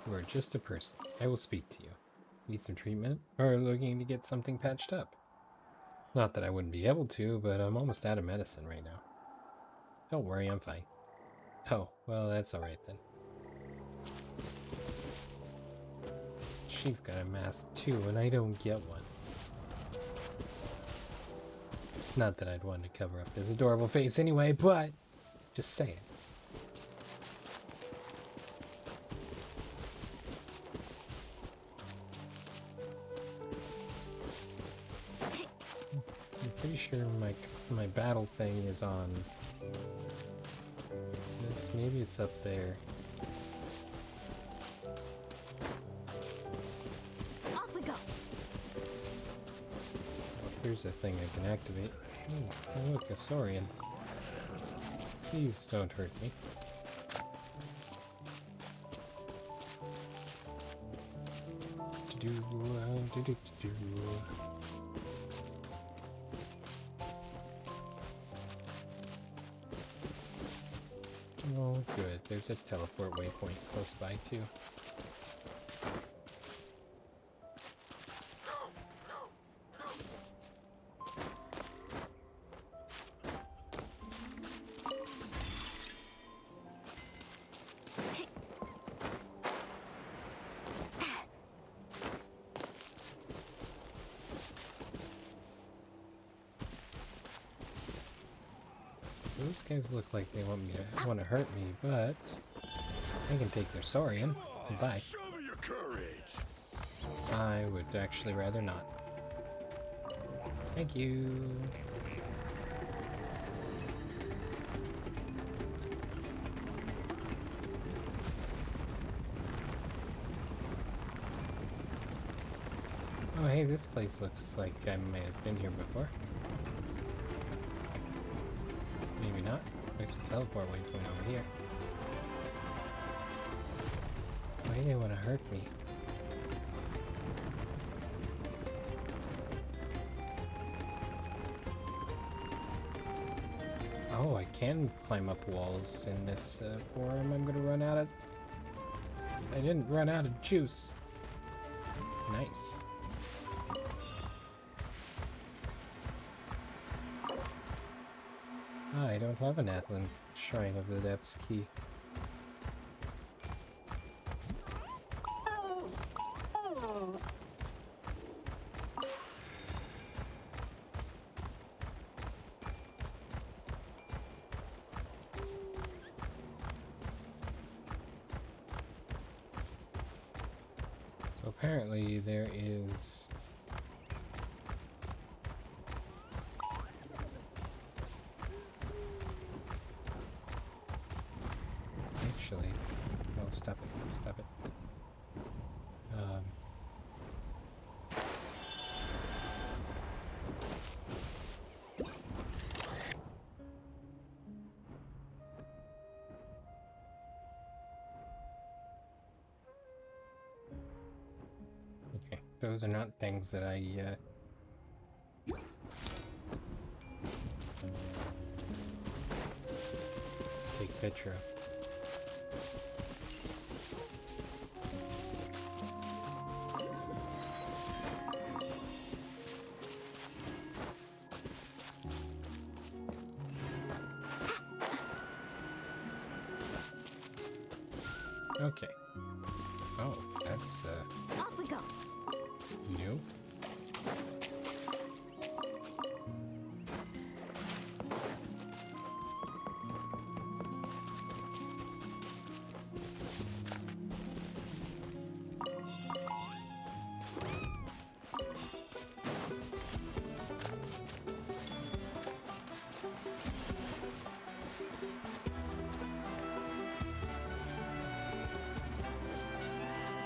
You are just a person. I will speak to you. Need some treatment? Or looking to get something patched up? Not that I wouldn't be able to, but I'm almost out of medicine right now. Don't worry, I'm fine. Oh, well, that's alright then. She's got a mask too, and I don't get one. Not that I'd want to cover up this adorable face anyway, but just saying. I'm pretty sure my battle thing is on. Maybe it's up there. Off we go. Oh, here's a thing I can activate. Oh, look, a Saurian. Please don't hurt me. Do. Oh, good. There's a teleport waypoint close by, too. Those guys look like they want to hurt me, but I can take their Saurian. Goodbye. Show me your courage. I would actually rather not. Thank you. Oh, hey, this place looks like I might have been here before. Maybe not. There's a teleport waypoint over here. Why do they want to hurt me? Oh, I can climb up walls in this forum. I'm gonna run out of... I didn't run out of juice. Nice. I don't have a Natlan Shrine of the Depths key. So apparently there is... Actually, no, stop it, stop it. Okay, those are not things that I, take picture of. Okay. Oh, that's, Off we go. new.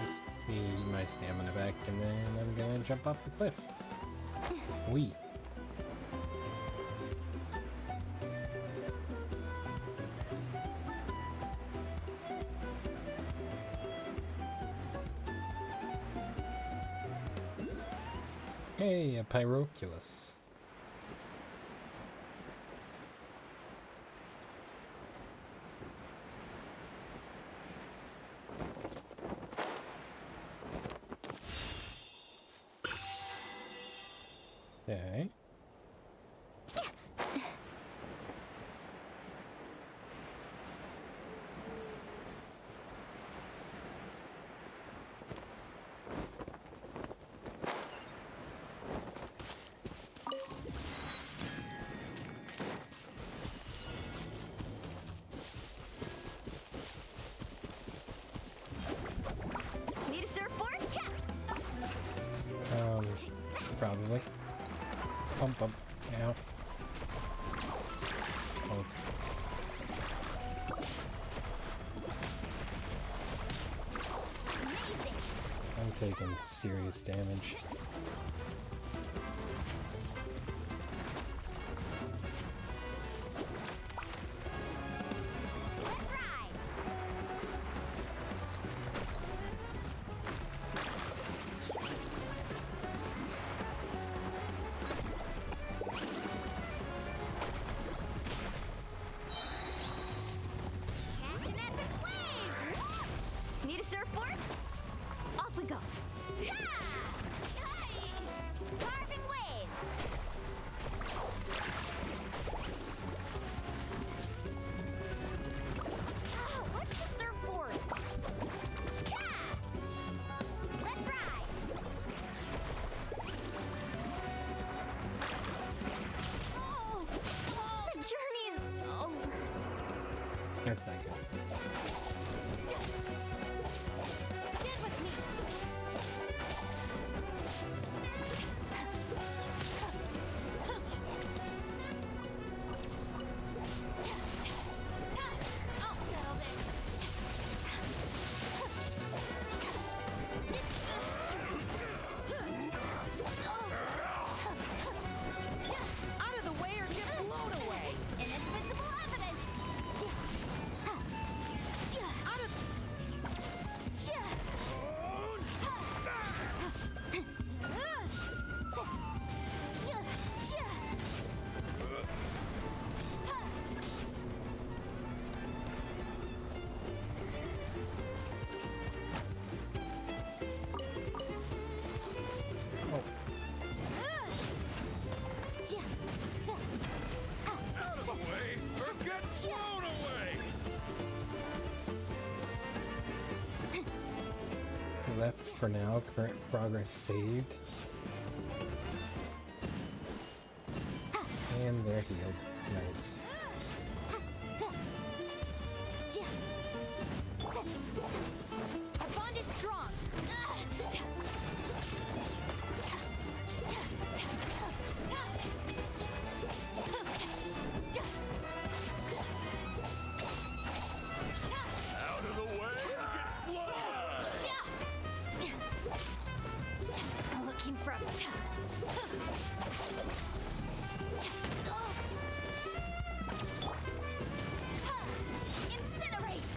Just need my stamina back, and then I'm gonna jump off the cliff. Wee. Hey, a Pyroculus. Okay. Probably. Bump, bump. Ow. Oh. I'm taking serious damage. Need a surfboard? Off we go. Yeah! Hey! Carving waves. Oh, what's the surfboard? Yeah! Let's ride. Oh, the journey's over. That's not good. Stand with me. I'll settle this. Out of the way or get blown away! Inadmissible evidence. Out of... Out of the way or get blown away! Left for now. Current progress saved. And they're healed. Nice. Our bond is strong. Out of the way or get blown! Looking for incinerate.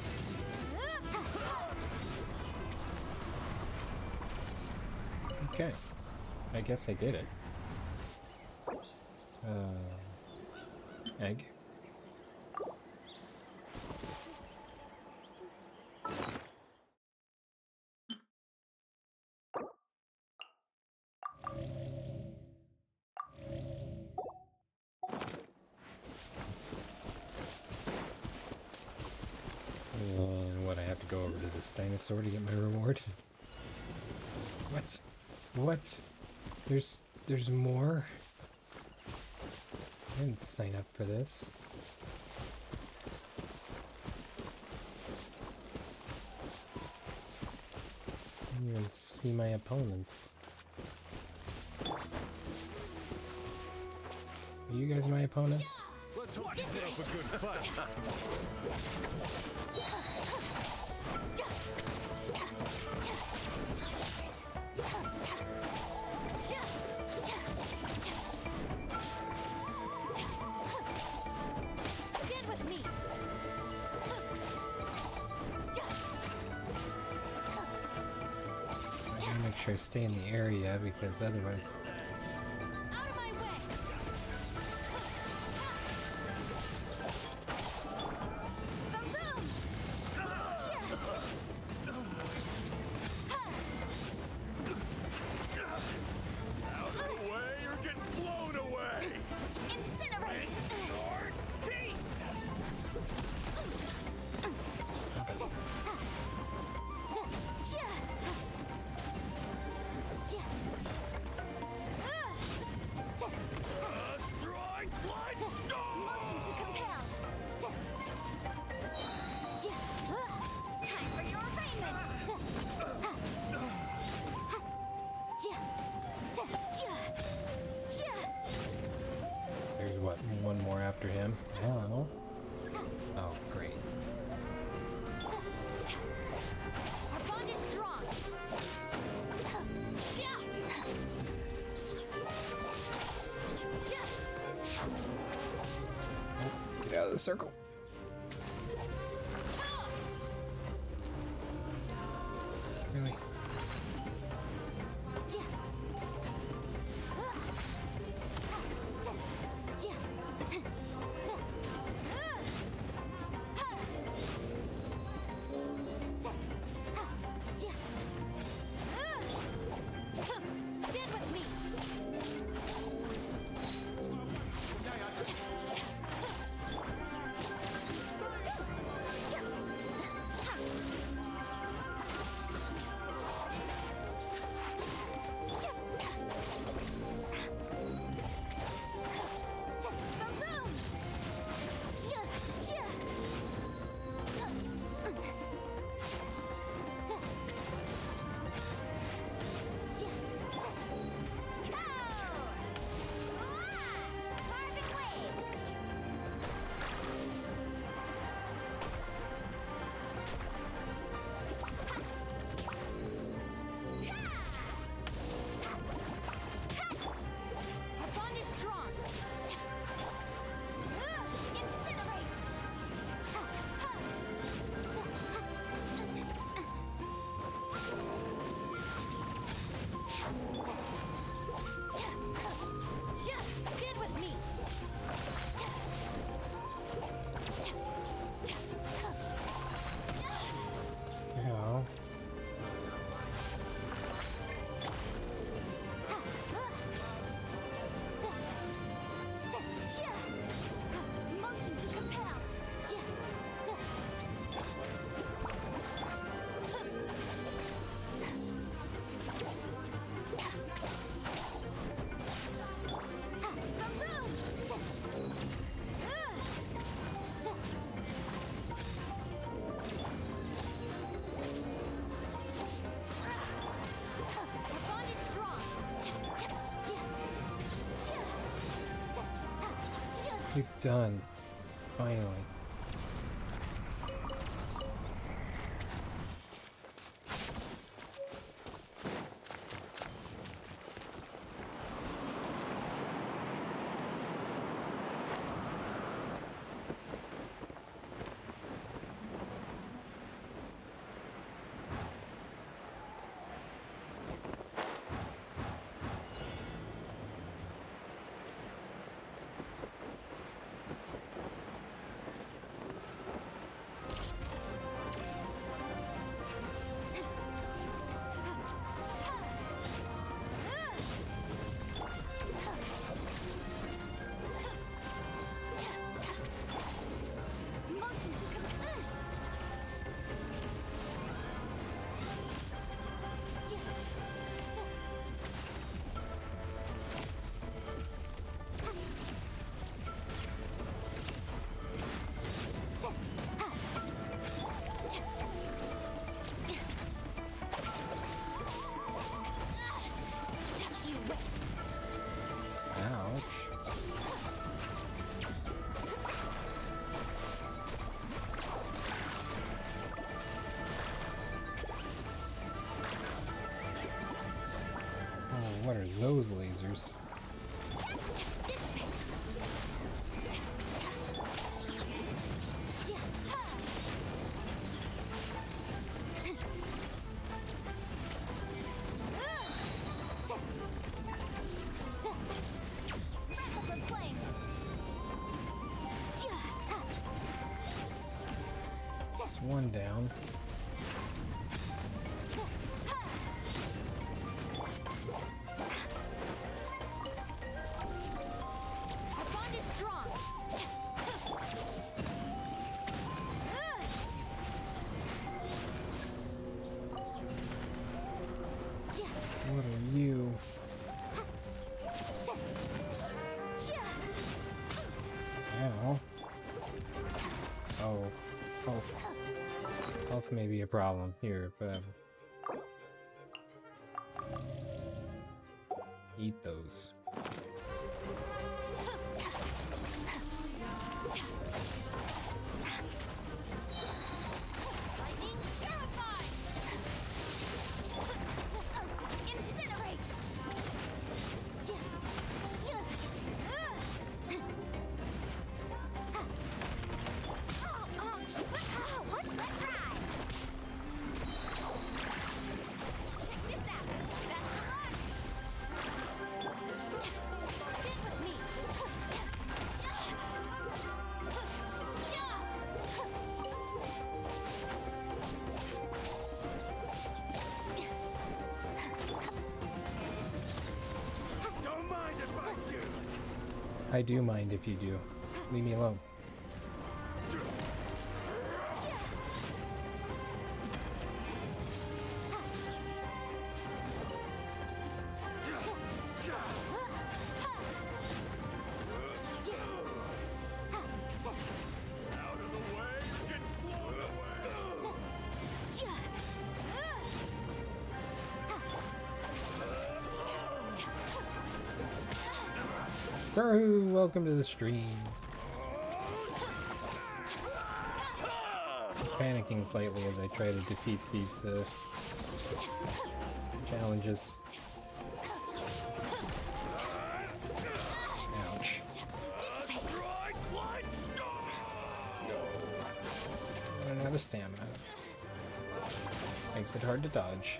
Okay. I guess I did it. Egg. What, I have to go over to this dinosaur to get my reward? What? What? There's more? I didn't sign up for this. I didn't even see my opponents. Are you guys my opponents? Let's hope you put up a good fight. Stand with me. I gotta make sure I stay in the area because otherwise... Out of my way. Boom! Out of the way or get blown away! Incinerate. Your teeth! Stop it. one more after him. Oh. Oh, great. Our bond is strong. Get out of the circle. Really? Stand with me. Our bond is strong. Incinerate. Stand with me. Yeah. Motion to compel. Our bond is strong. You're done. Finally. Motion to compel. Just you wait. Ouch. Oh, what are those lasers? That's one down. Our bond is strong. What are you? Ow. Oh. Health. Health may be a problem here, but... Eat those. I do mind if you do. Leave me alone. Burhoo, welcome to the stream. Panicking slightly as I try to defeat these challenges. Ouch. Running out of stamina. Makes it hard to dodge.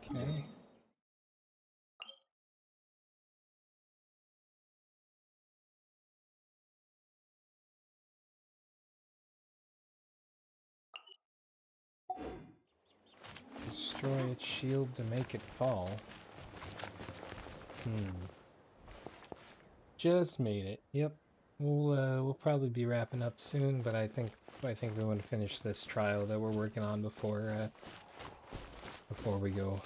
Okay. Destroy its shield to make it fall. Just made it. Yep. We'll probably be wrapping up soon, but I think we want to finish this trial that we're working on before we go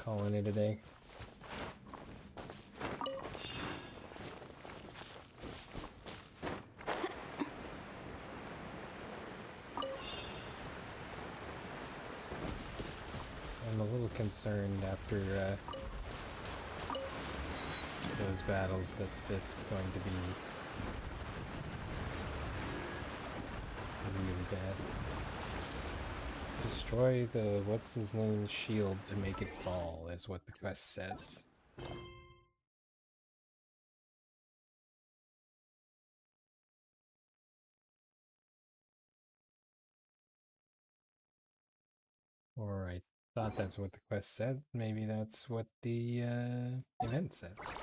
calling it a day. I'm a little concerned after those battles that this is going to be really bad. Destroy the what's his name shield to make it fall is what the quest says. Or I thought that's what the quest said. Maybe that's what the event says.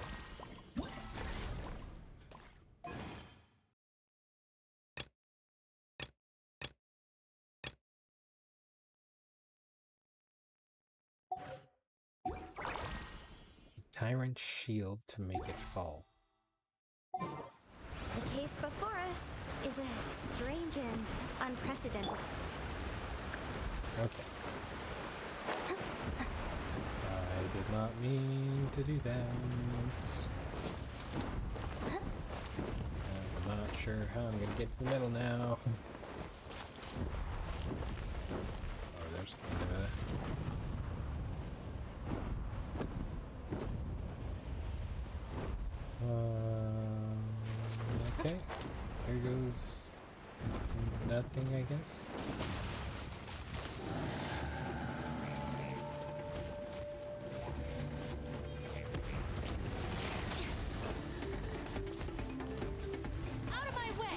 Tyrant shield to make it fall. The case before us is a strange and unprecedented. Okay. I did not mean to do that. As I'm not sure how I'm gonna get to the middle now. Oh, there's kind of a... okay. Here goes nothing, I guess. Out of my way!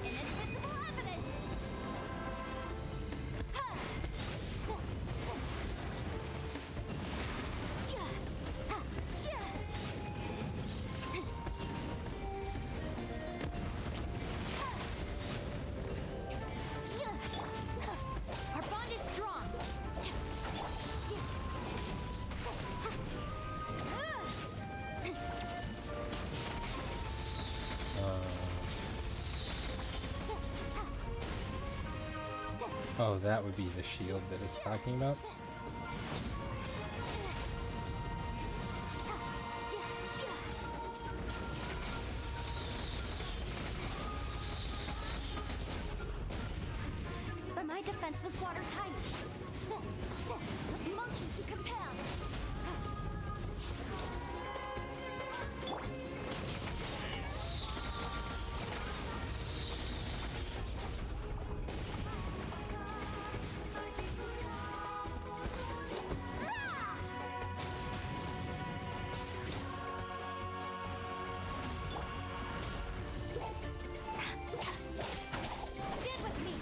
Inadmissible evidence! Our bond is strong. Oh, that would be the shield that it's talking about. But my defense was watertight. Motion to compel. Stand with me.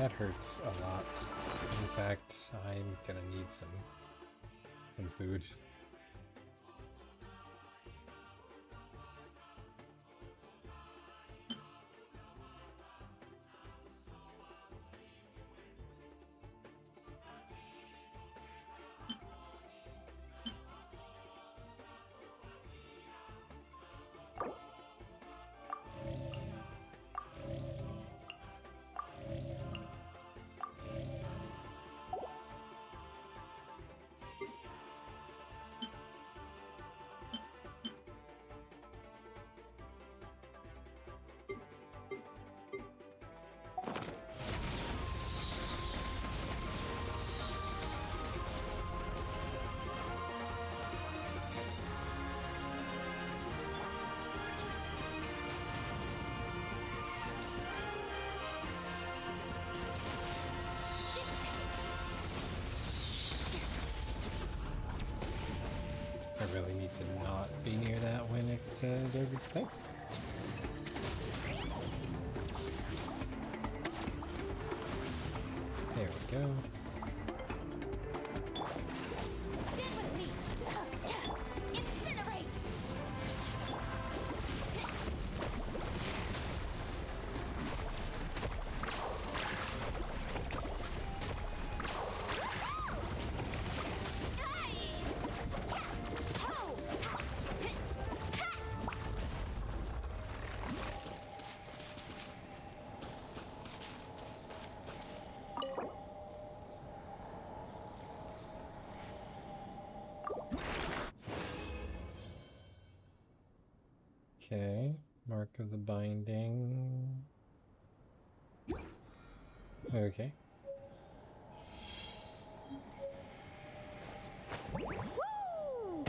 That hurts a lot. In fact, I'm gonna need some food. I really need to not be near that when it does its thing. There we go. Stand with me. Incinerate. Okay, mark of the binding. Okay. Woo!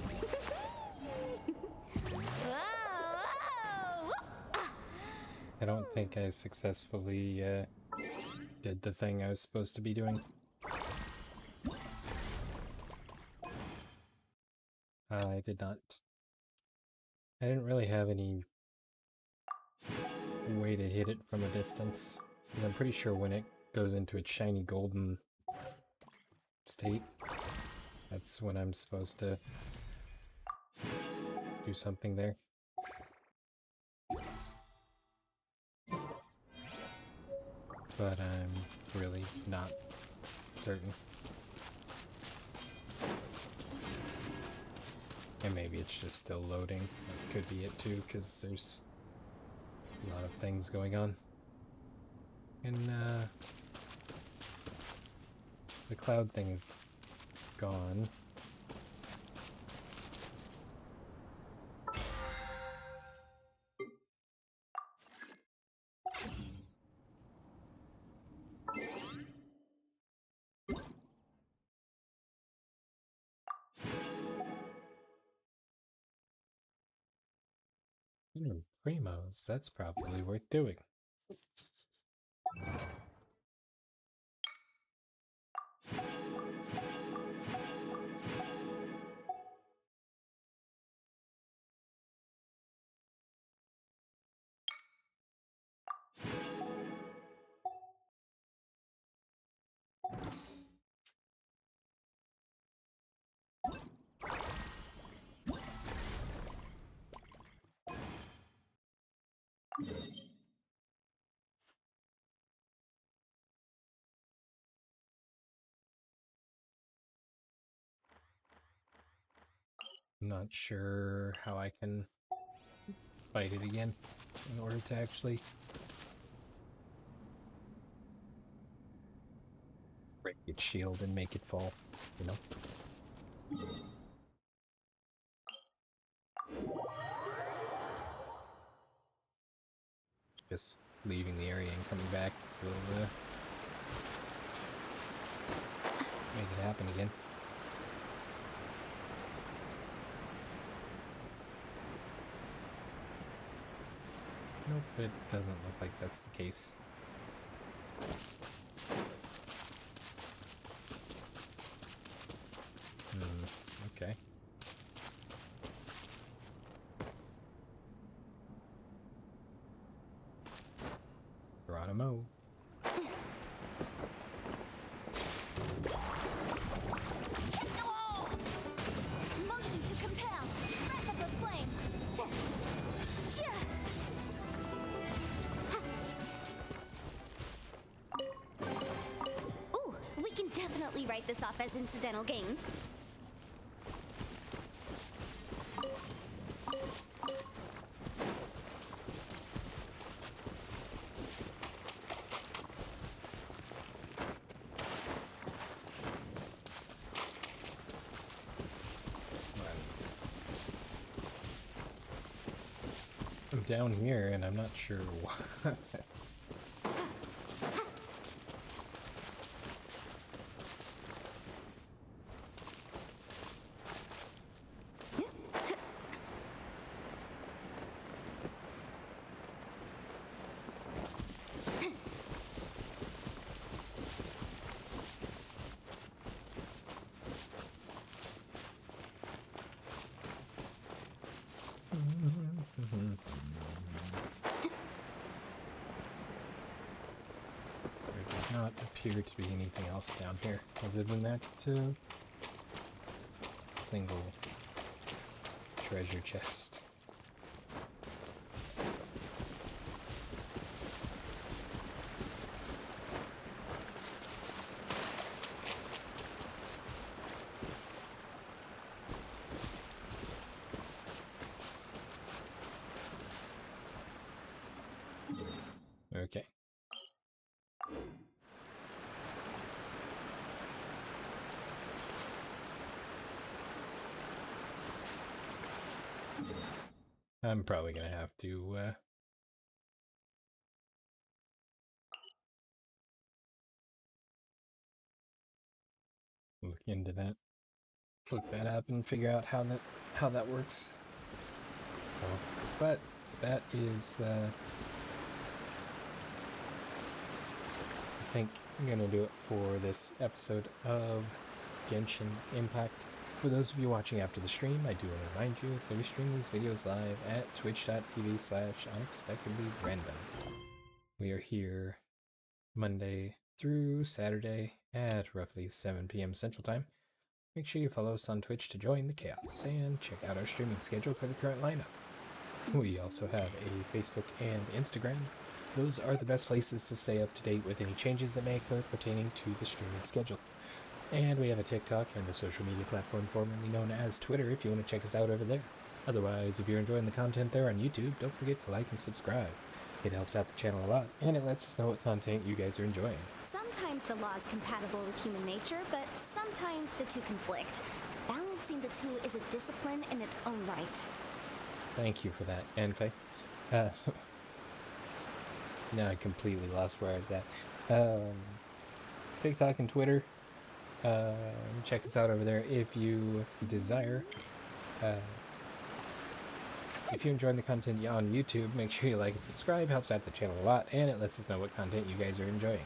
Whoa! I don't think I successfully did the thing I was supposed to be doing. I did not. I didn't really have any way to hit it from a distance, because I'm pretty sure when it goes into its shiny golden state, that's when I'm supposed to do something there. But I'm really not certain. And maybe it's just still loading. That could be it too, because there's a lot of things going on. And the cloud thing is gone. Primos, that's probably worth doing. I'm not sure how I can fight it again in order to actually break its shield and make it fall, you know? Just leaving the area and coming back will make it happen again. Nope, it doesn't look like that's the case. Okay. Geronimo. write this off as incidental gains. I'm down here and I'm not sure why. There does not appear to be anything else down here other than that single treasure chest. Okay. I'm probably gonna have to look into that, look that up, and figure out how that works. So, but that is, I think I'm gonna do it for this episode of Genshin Impact. For those of you watching after the stream, I do want to remind you that we stream these videos live at twitch.tv/unexpectedlyrandom. We are here Monday through Saturday at roughly 7 p.m. Central Time. Make sure you follow us on Twitch to join the chaos and check out our streaming schedule for the current lineup. We also have a Facebook and Instagram. Those are the best places to stay up to date with any changes that may occur pertaining to the streaming schedule. And we have a TikTok and a social media platform formerly known as Twitter if you want to check us out over there. Otherwise, if you're enjoying the content there on YouTube, don't forget to like and subscribe. It helps out the channel a lot, and it lets us know what content you guys are enjoying. Sometimes the law is compatible with human nature, but sometimes the two conflict. Balancing the two is a discipline in its own right. Thank you for that, Anfei. Now I completely lost where I was at. TikTok and Twitter. Check us out over there if you desire. If you're enjoying the content on YouTube, make sure you like and subscribe. Helps out the channel a lot, and it lets us know what content you guys are enjoying.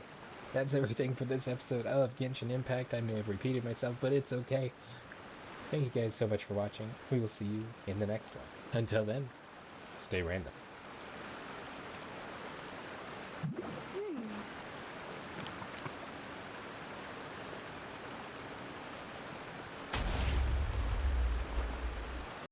That's everything for this episode of Genshin Impact. I may have repeated myself, but it's okay. Thank you guys so much for watching. We will see you in the next one. Until then, stay random.